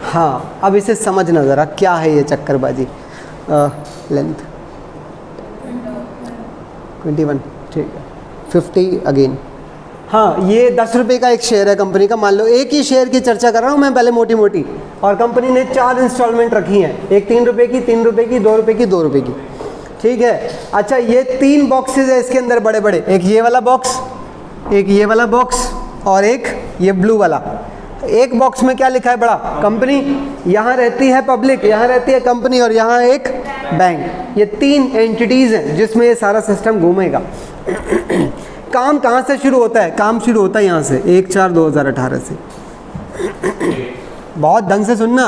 हाँ, अब इसे समझना ज़रा, क्या है ये चक्करबाजी। लेंथ 21, ठीक है, 50 अगेन। हाँ, ये 10 रुपये का एक शेयर है कंपनी का, मान लो एक ही शेयर की चर्चा कर रहा हूँ मैं पहले मोटी मोटी, और कंपनी ने 4 इंस्टॉलमेंट रखी हैं, एक 3 रुपये की, 3 रुपये की, 2 रुपये की, 2 रुपये की। ठीक है, अच्छा ये 3 बॉक्सेस है इसके अंदर बड़े बड़े, एक ये वाला बॉक्स, एक ये वाला बॉक्स, और एक ये ब्लू वाला। एक बॉक्स में क्या लिखा है बड़ा, कंपनी, यहाँ रहती है पब्लिक, यहाँ रहती है कंपनी, और यहाँ एक बैंक। ये 3 एंटिटीज़ हैं जिसमें ये सारा सिस्टम घूमेगा। काम कहाँ से शुरू होता है, काम शुरू होता है यहाँ से 1/4/2018 से। बहुत ढंग से सुनना,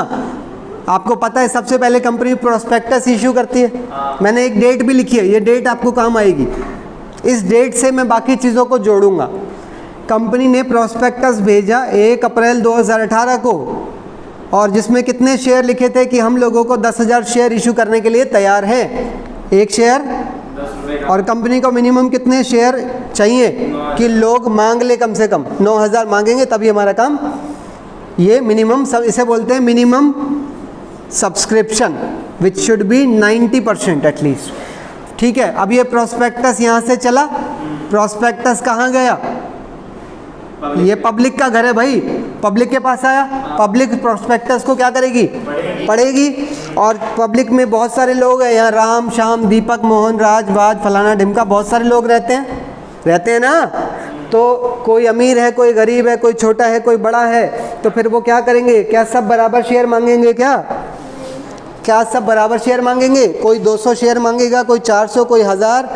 आपको पता है सबसे पहले कंपनी प्रोस्पेक्टस इशू करती है, मैंने एक डेट भी लिखी है, ये डेट आपको काम आएगी, इस डेट से मैं बाकी चीज़ों को जोड़ूंगा। कंपनी ने प्रोस्पेक्टस भेजा 1 अप्रैल 2018 को, और जिसमें कितने शेयर लिखे थे कि हम लोगों को 10,000 शेयर इशू करने के लिए तैयार हैं, एक शेयर, और कंपनी को मिनिमम कितने शेयर चाहिए कि लोग मांग ले, कम से कम 9,000 मांगेंगे तभी हमारा काम, ये मिनिमम, सब इसे बोलते हैं minimum subscription, which should be 90% at least. ठीक है, अब ये प्रोस्पेक्टस यहाँ से चला, प्रोस्पेक्टस कहाँ गया, ये पब्लिक का घर है भाई, पब्लिक के पास आया, पब्लिक प्रोस्पेक्टस को क्या करेगी, पढ़ेगी, और पब्लिक में बहुत सारे लोग हैं यहाँ, राम श्याम दीपक मोहन राज बाज फलाना ढिमका, बहुत सारे लोग रहते हैं ना। तो कोई अमीर है, कोई गरीब है, कोई छोटा है, कोई बड़ा है, तो फिर वो क्या करेंगे, क्या सब बराबर शेयर मांगेंगे, क्या सब बराबर शेयर मांगेंगे, कोई 200 शेयर मांगेगा, कोई 400, कोई 1000,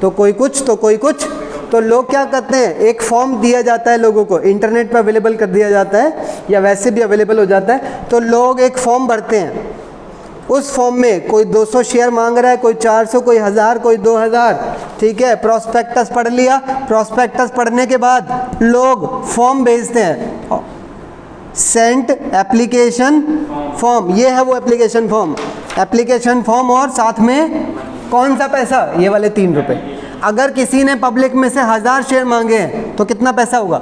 तो कोई कुछ, तो कोई कुछ। तो लोग क्या करते हैं, एक फॉर्म दिया जाता है लोगों को, इंटरनेट पर अवेलेबल कर दिया जाता है या वैसे भी अवेलेबल हो जाता है, तो लोग एक फॉर्म भरते हैं, उस फॉर्म में कोई 200 शेयर मांग रहा है, कोई 400, कोई 1000, कोई 2000। ठीक है, प्रोस्पेक्टस पढ़ लिया, प्रोस्पेक्टस पढ़ने के बाद लोग फॉर्म भेजते हैं, सेंट एप्लीकेशन फॉर्म, ये है वो एप्लीकेशन फॉर्म, और साथ में कौन सा पैसा, ये वाले 3 रुपये। अगर किसी ने पब्लिक में से 1000 शेयर मांगे हैं तो कितना पैसा होगा,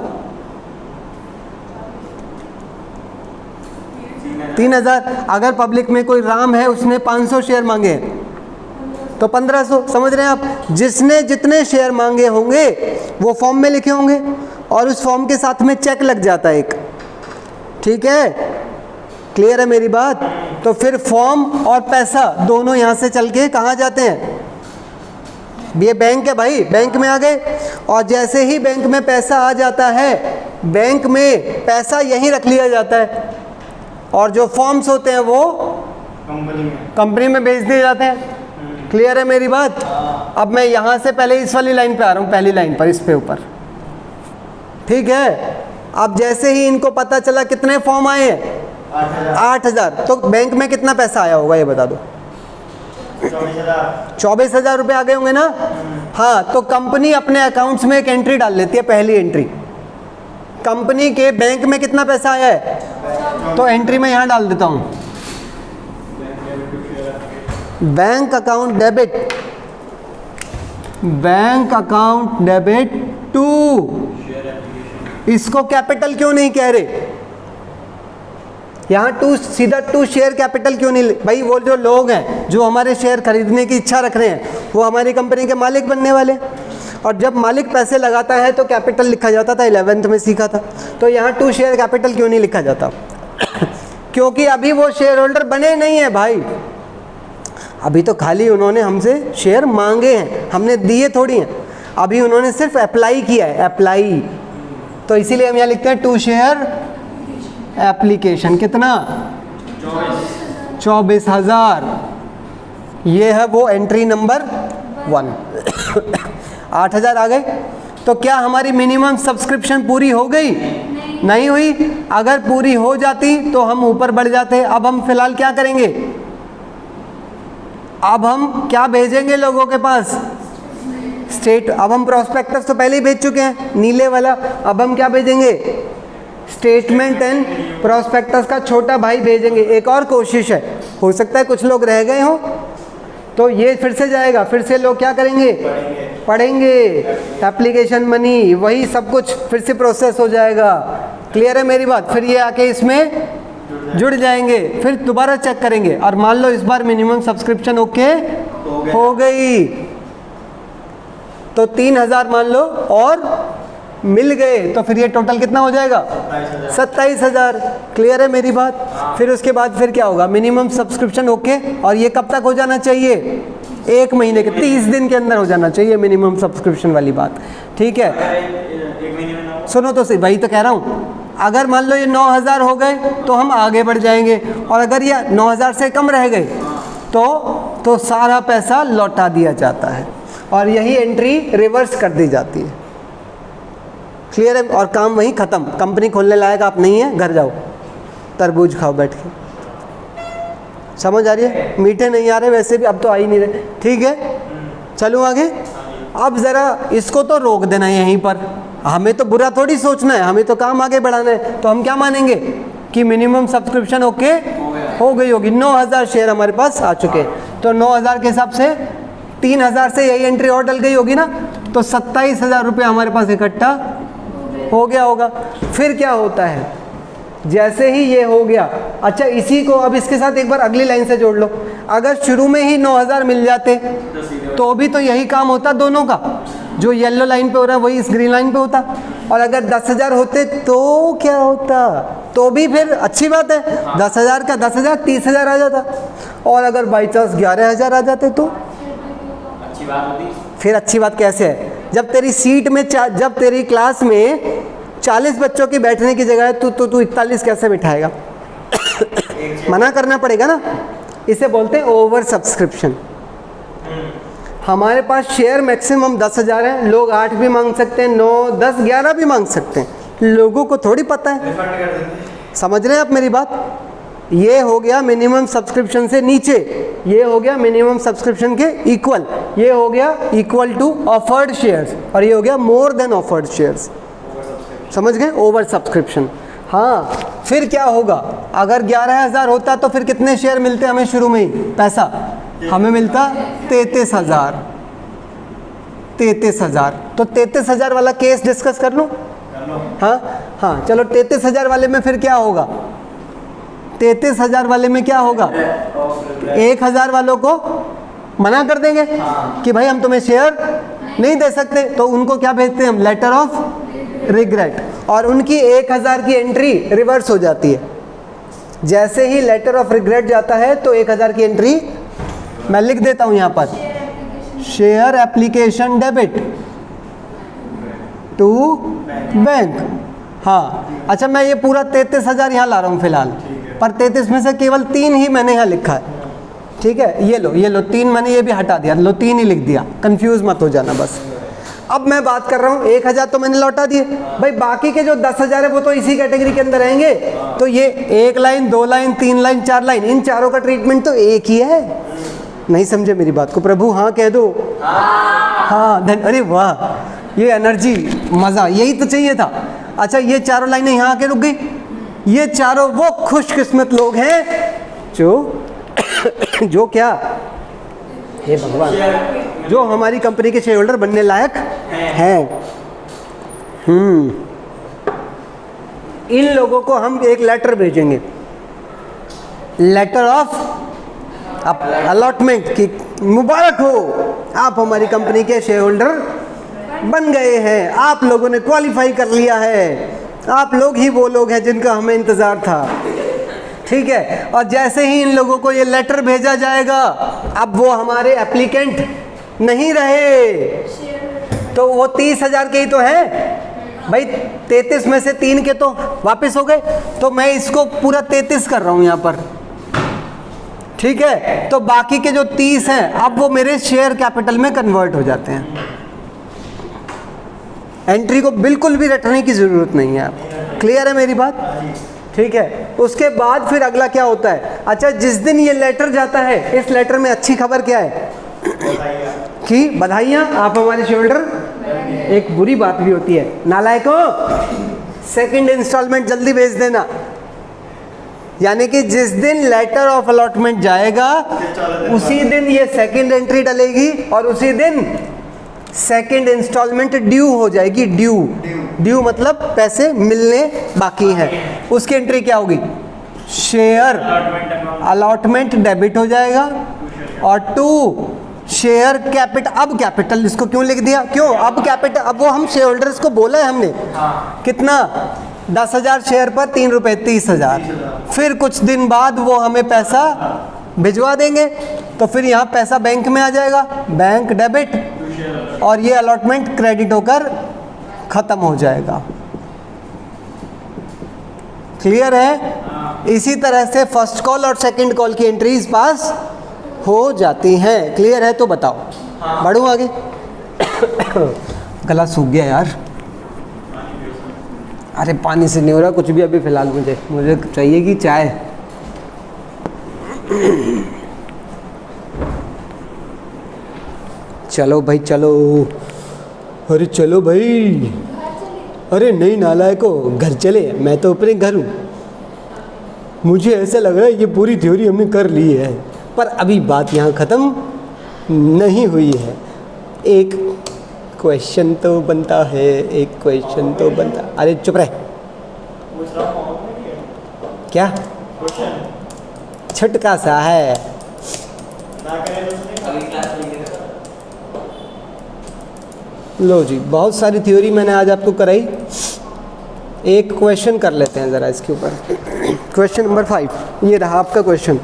3000। अगर पब्लिक में कोई राम है, उसने 500 शेयर मांगे हैं तो 1500। समझ रहे हैं आप, जिसने जितने शेयर मांगे होंगे वो फॉर्म में लिखे होंगे, और उस फॉर्म के साथ में चेक लग जाता है एक। ठीक है, क्लियर है मेरी बात। तो फिर फॉर्म और पैसा दोनों यहाँ से चल के कहाँ जाते हैं, ये बैंक है भाई, बैंक में आ गए, और जैसे ही बैंक में पैसा आ जाता है, बैंक में पैसा यहीं रख लिया जाता है, और जो फॉर्म्स होते हैं वो कंपनी में भेज दिए जाते हैं। क्लियर है मेरी बात। अब मैं यहाँ से पहले इस वाली लाइन पे आ रहा हूँ, पहली लाइन पर, इस पे ऊपर। ठीक है, अब जैसे ही इनको पता चला कितने फॉर्म आए हैं, 8,000, तो बैंक में कितना पैसा आया होगा ये बता दो, 24,000 रुपये आ गए होंगे ना। हाँ, तो कंपनी अपने अकाउंट्स में एक एंट्री डाल लेती है, पहली एंट्री, कंपनी के बैंक में कितना पैसा आया है, तो एंट्री में यहाँ डाल देता हूँ, bank account debit, bank account debit to, इसको कैपिटल क्यों नहीं कह रहे? यहाँ टू, सीधा टू शेयर कैपिटल क्यों नहीं? भाई वो जो लोग हैं जो हमारे शेयर खरीदने की इच्छा रख रहे हैं वो हमारी कंपनी के मालिक बनने वाले, और जब मालिक पैसे लगाता है तो कैपिटल लिखा जाता था, 11th में सीखा था। तो यहाँ टू शेयर कैपिटल क्यों नहीं लिखा जाता? क्योंकि अभी वो शेयर होल्डर बने नहीं है भाई, अभी तो खाली उन्होंने हमसे शेयर मांगे हैं, हमने दिए थोड़ी हैं, अभी उन्होंने सिर्फ अप्लाई किया है, अप्लाई। तो इसीलिए हम यहाँ लिखते हैं टू शेयर एप्लीकेशन। कितना? 24,000। ये है वो एंट्री नंबर 1। 8,000 आ गए। तो क्या हमारी मिनिमम सब्सक्रिप्शन पूरी हो गई? नहीं हुई। अगर पूरी हो जाती तो हम ऊपर बढ़ जाते। अब हम फिलहाल क्या करेंगे? अब हम क्या भेजेंगे लोगों के पास? स्टेट। अब हम प्रोस्पेक्टस तो पहले ही भेज चुके हैं, नीले वाला। अब हम क्या भेजेंगे? स्टेटमेंट एंड प्रोस्पेक्टस का छोटा भाई भेजेंगे। एक और कोशिश है, हो सकता है कुछ लोग रह गए हों, तो ये फिर से जाएगा, फिर से लोग क्या करेंगे? पढ़ेंगे। एप्लीकेशन मनी, वही सब कुछ फिर से प्रोसेस हो जाएगा। क्लियर है मेरी बात? फिर ये आके इसमें जुड़ जाएंगे, फिर दोबारा चेक करेंगे, और मान लो इस बार मिनिमम सब्सक्रिप्शन ओके हो गई तो 3,000 मान लो और मिल गए, तो फिर ये टोटल कितना हो जाएगा? 27,000। क्लियर है मेरी बात? फिर उसके बाद फिर क्या होगा? मिनिमम सब्सक्रिप्शन ओके, और ये कब तक हो जाना चाहिए? 1 महीने के 30 दिन के अंदर हो जाना चाहिए मिनिमम सब्सक्रिप्शन वाली बात। ठीक है, सुनो तो सही, वही तो कह रहा हूँ। अगर मान लो ये 9,000 हो गए तो हम आगे बढ़ जाएंगे, और अगर ये 9,000 से कम रह गए तो सारा पैसा लौटा दिया जाता है, और यही एंट्री रिवर्स कर दी जाती है। क्लियर है? और काम वहीं ख़त्म। कंपनी खोलने लायक आप नहीं है, घर जाओ, तरबूज खाओ बैठ के। समझ आ रही है? मीठे नहीं आ रहे वैसे भी, अब तो आ ही नहीं रहे। ठीक है, चलो आगे। अब ज़रा इसको तो रोक देना है यहीं पर, हमें तो बुरा थोड़ी सोचना है, हमें तो काम आगे बढ़ाना है। तो हम क्या मानेंगे कि मिनिमम सब्सक्रिप्शन ओके हो गई होगी। 9,000 शेयर हमारे पास आ चुके हैं, तो 9,000 के हिसाब से 3,000 से यही एंट्री और डल गई होगी ना, तो 27,000 रुपये हमारे पास इकट्ठा हो गया होगा। फिर क्या होता है? जैसे ही ये हो गया, अच्छा इसी को अब इसके साथ एक बार अगली लाइन से जोड़ लो। अगर शुरू में ही 9,000 मिल जाते तो भी तो यही काम होता दोनों का, जो येलो लाइन पे हो रहा है वही इस ग्रीन लाइन पे होता। और अगर 10,000 होते तो क्या होता? तो भी फिर अच्छी बात है, 10,000 का 10,000 30,000 आ जाता। और अगर बाई चांस 11,000 आ जाते तो अच्छी बात होती। फिर अच्छी बात कैसे है? जब तेरी सीट में जब तेरी क्लास में 40 बच्चों की बैठने की जगह है, तू 41 कैसे बिठाएगा? मना करना पड़ेगा ना। इसे बोलते हैं ओवर सब्सक्रिप्शन। हमारे पास शेयर मैक्सिमम 10,000 है, लोग 8 भी मांग सकते हैं, 9, 10, 11 भी मांग सकते हैं, लोगों को थोड़ी पता है। समझ रहे हैं आप मेरी बात? ये हो गया मिनिमम सब्सक्रिप्शन से नीचे, ये हो गया मिनिमम सब्सक्रिप्शन के इक्वल, ये हो गया इक्वल टू ऑफर्ड शेयर्स, और ये हो गया मोर देन ऑफर्ड शेयर्स। समझ गए? Over subscription. हाँ, फिर क्या होगा? अगर 11,000 होता तो फिर कितने शेयर मिलते हमें शुरू में ही? पैसा हमें मिलता 33,000। 33,000। तो 33,000 वाला केस डिस्कस कर लो। हाँ, चलो 33,000 वाले में फिर क्या होगा? 33,000 वाले में क्या होगा? 1,000 वालों को मना कर देंगे कि भाई हम तुम्हें शेयर नहीं दे सकते, तो उनको क्या भेजते हैं हम? लेटर ऑफ रिग्रेट, और उनकी 1,000 की एंट्री रिवर्स हो जाती है। जैसे ही लेटर ऑफ रिग्रेट जाता है तो 1,000 की एंट्री मैं लिख देता हूं यहां पर, share application debit to bank. हाँ, अच्छा मैं ये पूरा 33,000 यहाँ ला रहा हूँ फिलहाल, पर 33 में से केवल 3 ही मैंने यहाँ लिखा है। ठीक है, ये लो 3 मैंने ये भी हटा दिया, लो 3 ही लिख दिया, कंफ्यूज मत हो जाना बस। अब मैं बात कर रहा हूँ 1,000 तो मैंने लौटा दिए भाई, बाकी के जो 10,000 है वो तो इसी कैटेगरी के अंदर रहेंगे। तो ये 1 लाइन 2 लाइन 3 लाइन 4 लाइन, इन चारों का ट्रीटमेंट तो एक ही है। नहीं समझे मेरी बात को? प्रभु हाँ कह दो। हाँ, अरे वाह, ये एनर्जी, मज़ा, यही तो चाहिए था। अच्छा ये चारों लाइनें यहाँ आके रुक गई, ये चारों वो खुशकिस्मत लोग हैं जो क्या, हे भगवान, जो हमारी कंपनी के शेयर होल्डर बनने लायक हैं। इन लोगों को हम एक लेटर भेजेंगे, लेटर ऑफ अलॉटमेंट की मुबारक हो, आप हमारी कंपनी के शेयर होल्डर बन गए हैं, आप लोगों ने क्वालिफाई कर लिया है, आप लोग ही वो लोग हैं जिनका हमें इंतज़ार था। ठीक है, और जैसे ही इन लोगों को ये लेटर भेजा जाएगा, अब वो हमारे एप्लीकेंट नहीं रहे, तो वो 30,000 के ही तो हैं भाई, 33 में से 3 के तो वापस हो गए, तो मैं इसको पूरा 33 कर रहा हूं यहां पर। ठीक है, तो बाकी के जो 30 हैं अब वो मेरे शेयर कैपिटल में कन्वर्ट हो जाते हैं। एंट्री को बिल्कुल भी रटने की ज़रूरत नहीं है। आप क्लियर है मेरी बात? ठीक है, उसके बाद फिर अगला क्या होता है? अच्छा, जिस दिन ये लेटर जाता है, इस लेटर में अच्छी खबर क्या है कि बधाइयाँ, आप हमारे शेयर होल्डर। एक बुरी बात भी होती है, नालायकों, सेकंड इंस्टॉलमेंट जल्दी भेज देना। यानी कि जिस दिन लेटर ऑफ अलॉटमेंट जाएगा उसी दिन ये सेकंड एंट्री डलेगी और उसी दिन सेकंड इंस्टॉलमेंट ड्यू हो जाएगी। ड्यू मतलब पैसे मिलने बाकी हैं। उसकी एंट्री क्या होगी? शेयर अलॉटमेंट डेबिट हो जाएगा और टू शेयर कैपिटल। अब कैपिटल इसको क्यों लिख दिया? क्यों अब कैपिटल? अब वो हम शेयर होल्डर्स को बोला है हमने कितना, 10,000 शेयर पर 3 रुपये 30,000। फिर कुछ दिन बाद वो हमें पैसा भिजवा देंगे, तो फिर यहाँ पैसा बैंक में आ जाएगा, बैंक डेबिट, और ये अलॉटमेंट क्रेडिट होकर खत्म हो जाएगा। क्लियर है? इसी तरह से फर्स्ट कॉल और सेकंड कॉल की एंट्रीज पास हो जाती हैं। क्लियर है तो बताओ, बढ़ूं आगे? गला सूख गया यार, अरे पानी से नहीं हो रहा कुछ भी अभी फ़िलहाल। मुझे चाहिए कि चाय। चलो भाई चलो, अरे चलो भाई, अरे नहीं नालायको, घर चले, मैं तो अपने घर हूँ। मुझे ऐसा लग रहा है ये पूरी थ्योरी हमने कर ली है, पर अभी बात यहाँ ख़त्म नहीं हुई है। एक क्वेश्चन तो बनता है, एक क्वेश्चन तो बनता। अरे चुप रहे, क्या छटका सा है। लो जी, बहुत सारी थ्योरी मैंने आज आपको कराई। एक क्वेश्चन कर लेते हैं ज़रा इसके ऊपर। क्वेश्चन नंबर 5 ये रहा आपका क्वेश्चन।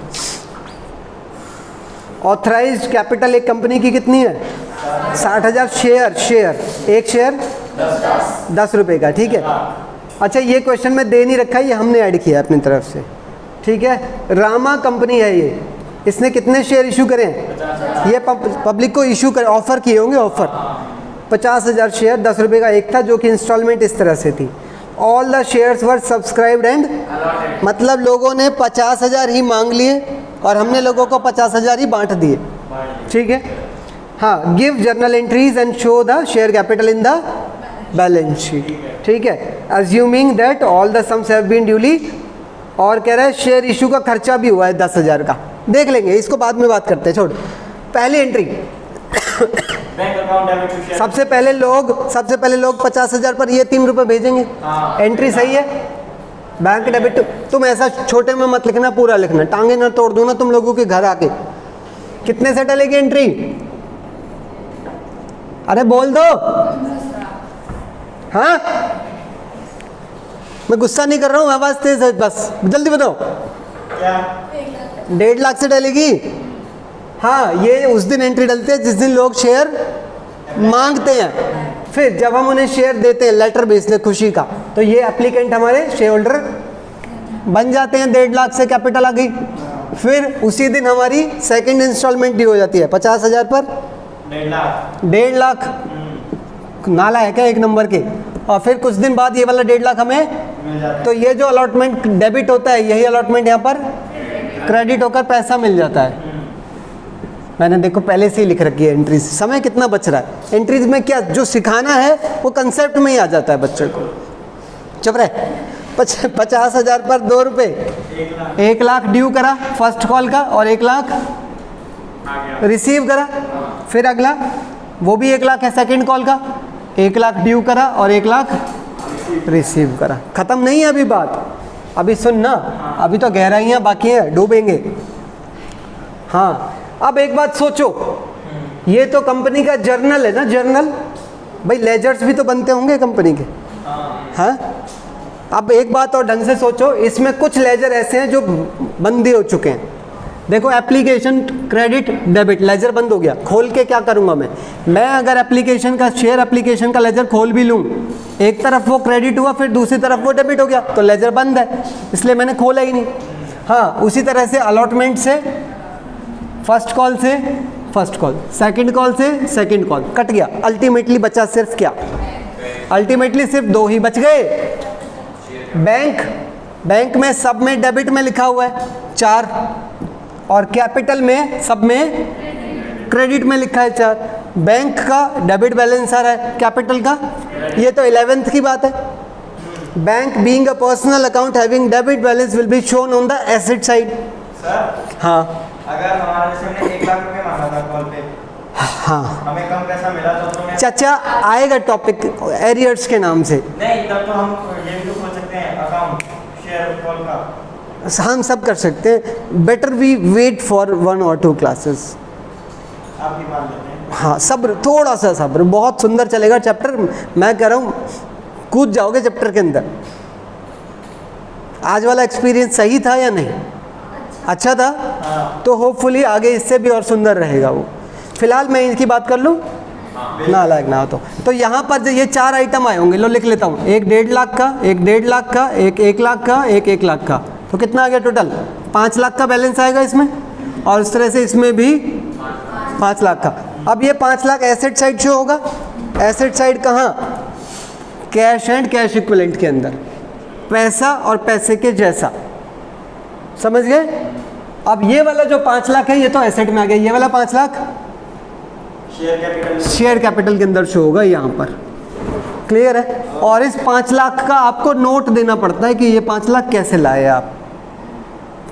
ऑथराइज्ड कैपिटल एक कंपनी की कितनी है? 60,000 शेयर, एक शेयर 10 रुपये का। ठीक है, अच्छा ये क्वेश्चन में दे नहीं रखा है, ये हमने ऐड किया अपनी तरफ से। ठीक है, रामा कंपनी है ये, इसने कितने शेयर इशू करें? ये पब्लिक को इशू कर ऑफर किए होंगे, ऑफर 50,000 शेयर, 10 रुपये का एक था, जो कि इंस्टॉलमेंट इस तरह से थी। All the shares were subscribed and, मतलब लोगों ने 50,000 ही मांग लिए और हमने लोगों को 50,000 ही बांट दिए। ठीक है, हाँ, give journal entries and show the share capital in the balance sheet. ठीक है, assuming that all the sums have been duly, और कह रहा है शेयर इशू का खर्चा भी हुआ है 10,000 का। देख लेंगे, इसको बाद में बात करते हैं, छोड़। पहली एंट्री सबसे पहले लोग 50,000 पर ये 3 रुपये भेजेंगे। एंट्री सही है, बैंक डेबिट। तुम ऐसा छोटे में मत लिखना, पूरा लिखना, टांगे ना तोड़ दूँ ना तुम लोगों के घर आके। कितने से डलेगी एंट्री? अरे बोल दो। हाँ, मैं गुस्सा नहीं कर रहा हूँ, आवाज तेज है, बस जल्दी बताओ। क्या? 1.5 लाख से डलेगी। हाँ, ये उस दिन एंट्री डलती है जिस दिन लोग शेयर मांगते हैं। फिर जब हम उन्हें शेयर देते हैं, लेटर भेजते हैं खुशी का, तो ये एप्लीकेंट हमारे शेयर होल्डर बन जाते हैं। 1.5 लाख से कैपिटल आ गई। फिर उसी दिन हमारी सेकंड इंस्टॉलमेंट ड्यू हो जाती है 50,000 पर 1.5 लाख। नाला है क्या एक नंबर के? और फिर कुछ दिन बाद ये वाला 1.5 लाख हमें, तो ये जो अलॉटमेंट डेबिट होता है, यही अलॉटमेंट यहाँ पर क्रेडिट होकर पैसा मिल जाता है। मैंने देखो पहले से ही लिख रखी है एंट्रीज। समय कितना बच रहा है? एंट्रीज में क्या जो सिखाना है वो कंसेप्ट में ही आ जाता है बच्चे को। चुप रहे, 50,000 पर 2 रुपये, 1 लाख ड्यू करा फर्स्ट कॉल का और 1 लाख रिसीव करा। फिर अगला वो भी 1 लाख है सेकंड कॉल का, 1 लाख ड्यू करा और 1 लाख रिसीव करा। खत्म नहीं है अभी बात, अभी सुनना, अभी तो गहराइयाँ बाकी हैं, डूबेंगे। हाँ अब एक बात सोचो, ये तो कंपनी का जर्नल है ना, जर्नल भाई, लेजर्स भी तो बनते होंगे कंपनी के। हाँ अब एक बात और ढंग से सोचो, इसमें कुछ लेजर ऐसे हैं जो बंद हो चुके हैं। देखो एप्लीकेशन क्रेडिट डेबिट लेजर बंद हो गया, खोल के क्या करूँगा मैं अगर एप्लीकेशन का शेयर एप्लीकेशन का लेजर खोल भी लूँ, एक तरफ वो क्रेडिट हुआ फिर दूसरी तरफ वो डेबिट हो गया, तो लेजर बंद है, इसलिए मैंने खोला ही नहीं। हाँ उसी तरह से अलॉटमेंट से फर्स्ट कॉल से फर्स्ट कॉल, सेकंड कॉल से सेकंड कॉल कट गया, अल्टीमेटली बचा सिर्फ क्या, अल्टीमेटली सिर्फ 2 ही बच गए। बैंक में सब में डेबिट में लिखा हुआ है 4 और कैपिटल में सब में क्रेडिट में लिखा है 4। बैंक का डेबिट बैलेंस आ रहा है, कैपिटल का, ये तो 11th की बात है। Bank being a personal account having debit balance will be shown on the asset side. हाँ अगर हमारे से हमने 1 लाख रुपए मांगा था कॉल पे, हाँ हमें कम पैसा मिला तो चाचा आएगा टॉपिक एरियर्स के नाम से। नहीं, तब तो हम ये भी तो खोल सकते हैं अकाउंट शेयर कॉल का। हम सब कर सकते हैं, बेटर वी वेट फॉर 1 और 2 क्लासेस। आप भी मान लेते हैं। हाँ सब्र, थोड़ा सा सब्र, बहुत सुंदर चलेगा चैप्टर, मैं कह रहा हूँ कूद जाओगे चैप्टर के अंदर। आज वाला एक्सपीरियंस सही था या नहीं, अच्छा था? तो होपफुली आगे इससे भी और सुंदर रहेगा वो। फिलहाल मैं इनकी बात कर लूँ, ना लायक ना हो तो यहाँ पर ये 4 आइटम आए होंगे, लो लिख लेता हूँ, एक 1.5 लाख का, एक 1.5 लाख का, एक 1 लाख का, एक 1 लाख का, तो कितना आ गया टोटल? 5 लाख का बैलेंस आएगा इसमें, और इस तरह से इसमें भी 5 लाख का। अब ये 5 लाख एसेट साइड शो होगा, एसेट साइड कहाँ? कैश एंड कैश इक्विवेलेंट के अंदर, पैसा और पैसे के जैसा, समझ गए? अब ये वाला जो 5 लाख है ये तो एसेट में आ गया, ये वाला 5 लाख शेयर कैपिटल के अंदर शो होगा यहाँ पर, क्लियर है? और इस 5 लाख का आपको नोट देना पड़ता है कि ये 5 लाख कैसे लाए आप,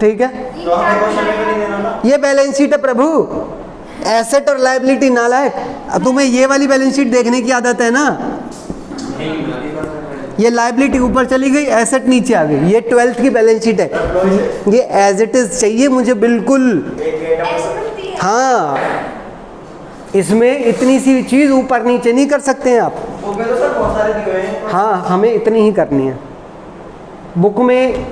ठीक है? तो हमें क्वेश्चन पेपर नहीं देना था। ये बैलेंस शीट है प्रभु, एसेट और लायबिलिटी नालायक। अब तुम्हें ये वाली बैलेंस शीट देखने की आदत है ना, ये लायबिलिटी ऊपर चली गई, एसेट नीचे आ गई, ये 12th की बैलेंस शीट है, ये एज इट इज चाहिए मुझे बिल्कुल। हाँ इसमें इतनी सी चीज़ ऊपर नीचे नहीं कर सकते हैं आप, बुक में तो सर बहुत सारे दिए हुए हैं। हाँ हमें इतनी ही करनी है। बुक में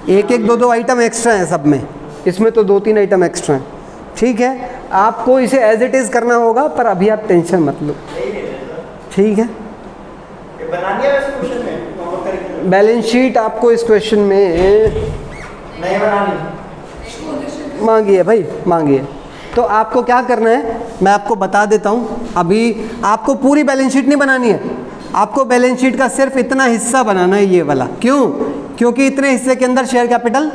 1-1, 2-2 आइटम एक्स्ट्रा हैं सब में, इसमें तो 2-3 आइटम एक्स्ट्रा हैं, ठीक है? आपको इसे एज इट इज़ करना होगा, पर अभी आप टेंशन मत लो, ठीक है? बनानी है वैसे क्वेश्चन में, होमवर्क करेंगे। बैलेंस शीट आपको इस क्वेश्चन में नहीं बनानी, मांगी है भाई, मांगी है। तो आपको क्या करना है मैं आपको बता देता हूँ। अभी आपको पूरी बैलेंस शीट नहीं बनानी है, आपको बैलेंस शीट का सिर्फ इतना हिस्सा बनाना है, ये वाला। क्यों? क्योंकि इतने हिस्से के अंदर शेयर कैपिटल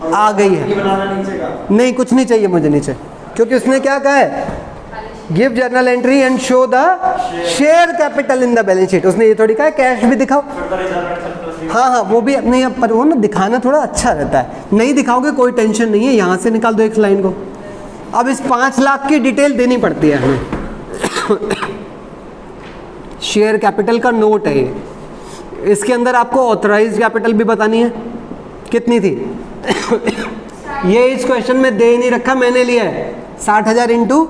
आ गई है। बनाना नीचे का नहीं कुछ नहीं चाहिए मुझे नीचे, क्योंकि उसने क्या कहा है, give journal entry and show the share capital in the balance sheet. उसने ये थोड़ी कहा कैश भी दिखाओ। हाँ हाँ वो भी नहीं, पर वो ना दिखाना थोड़ा अच्छा रहता है, नहीं दिखाओगे कोई टेंशन नहीं है, यहाँ से निकाल दो एक लाइन को। अब इस 5 लाख की डिटेल देनी पड़ती है हमें। शेयर कैपिटल का नोट है ये, इसके अंदर आपको ऑथराइज्ड कैपिटल भी बतानी है, कितनी थी? ये इस क्वेश्चन में दे नहीं रखा, मैंने लिया है 60,000 इंटू,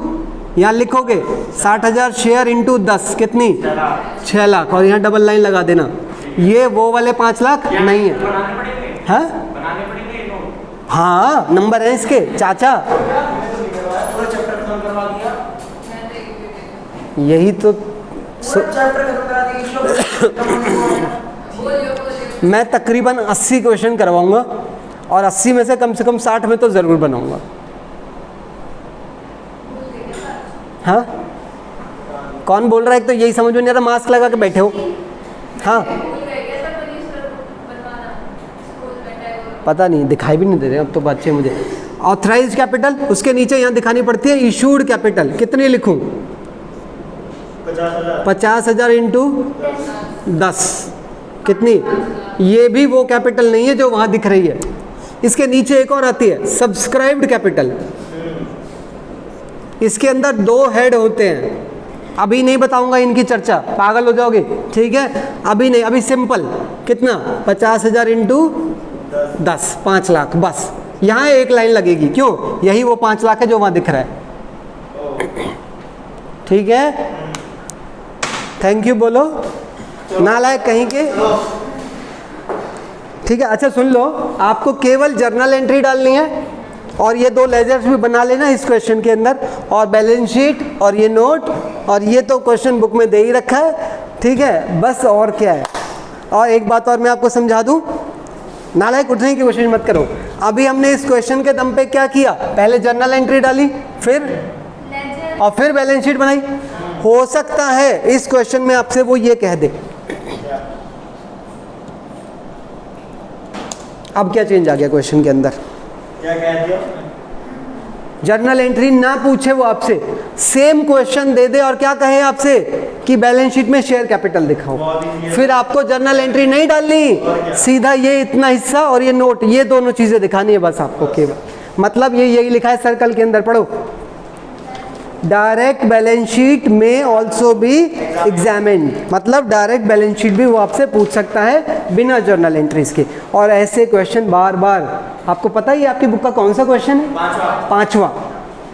यहाँ लिखोगे 60,000 शेयर इंटू 10 कितनी? 6 लाख, और यहाँ डबल लाइन लगा देना। ये वो वाले 5 लाख नहीं है, हाँ हाँ नंबर है इसके चाचा, यही तो मैं तकरीबन 80 क्वेश्चन करवाऊंगा, और 80 में से कम 60 में तो ज़रूर बनाऊंगा। हाँ कौन बोल रहा है? तो यही समझ में नहीं आ रहा, मास्क लगा के बैठे हो। हाँ पता नहीं, दिखाई भी नहीं दे रहे अब तो बच्चे मुझे। ऑथराइज्ड कैपिटल, उसके नीचे यहाँ दिखानी पड़ती है इशूड कैपिटल, कितनी लिखूँ? 50,000 इंटू 10 कितनी? ये भी वो कैपिटल नहीं है जो वहां दिख रही है। इसके नीचे एक और आती है सब्सक्राइब्ड कैपिटल। इसके अंदर 2 हेड होते हैं। अभी नहीं बताऊंगा इनकी चर्चा, पागल हो जाओगे, ठीक है। अभी नहीं, अभी सिंपल कितना 50,000 इंटू 10, 5 लाख, बस यहाँ एक लाइन लगेगी। क्यों? यही वो 5 लाख है जो वहां दिख रहा है, ठीक है। थैंक यू बोलो, नालायक कहीं के, ठीक है। अच्छा सुन लो, आपको केवल जर्नल एंट्री डालनी है और ये 2 लेजर्स भी बना लेना इस क्वेश्चन के अंदर, और बैलेंस शीट और ये नोट, और ये तो क्वेश्चन बुक में दे ही रखा है, ठीक है, बस और क्या है। और एक बात और मैं आपको समझा दूं, नालायक उठने की कोशिश मत करो। अभी हमने इस क्वेश्चन के दम पे क्या किया, पहले जर्नल एंट्री डाली, फिर और फिर बैलेंस शीट बनाई। हो सकता है इस क्वेश्चन में आपसे वो ये कह दे, अब क्या चेंज आ गया क्वेश्चन के अंदर, क्या कह दिया? जर्नल एंट्री ना पूछे वो आपसे, सेम क्वेश्चन दे दे और क्या कहे आपसे कि बैलेंस शीट में शेयर कैपिटल दिखाओ, फिर आपको जर्नल एंट्री नहीं डालनी, सीधा ये इतना हिस्सा और ये नोट, ये दोनों चीजें दिखानी है बस आपको केवल। मतलब ये यही लिखा है सर्कल के अंदर, पढ़ो। डायरेक्ट बैलेंस शीट में ऑल्सो बी एग्जामिन्ड, मतलब डायरेक्ट बैलेंस शीट भी वो आपसे पूछ सकता है बिना जर्नल एंट्रीज के। और ऐसे क्वेश्चन बार बार, आपको पता ही आपकी बुक का कौन सा क्वेश्चन है, 5वां।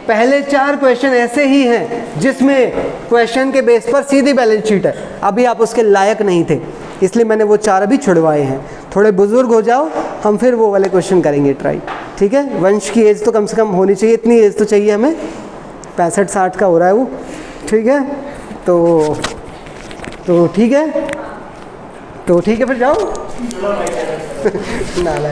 पहले 4 क्वेश्चन ऐसे ही हैं जिसमें क्वेश्चन के बेस पर सीधी बैलेंस शीट है। अभी आप उसके लायक नहीं थे, इसलिए मैंने वो 4 अभी छुड़वाए हैं। थोड़े बुजुर्ग हो जाओ, हम फिर वो वाले क्वेश्चन करेंगे ट्राई, ठीक है। वंश की एज तो कम से कम होनी चाहिए, इतनी एज तो चाहिए हमें, 65-60 का हो रहा है वो, ठीक है। तो ठीक है, तो ठीक है, फिर जाओ। नालायक।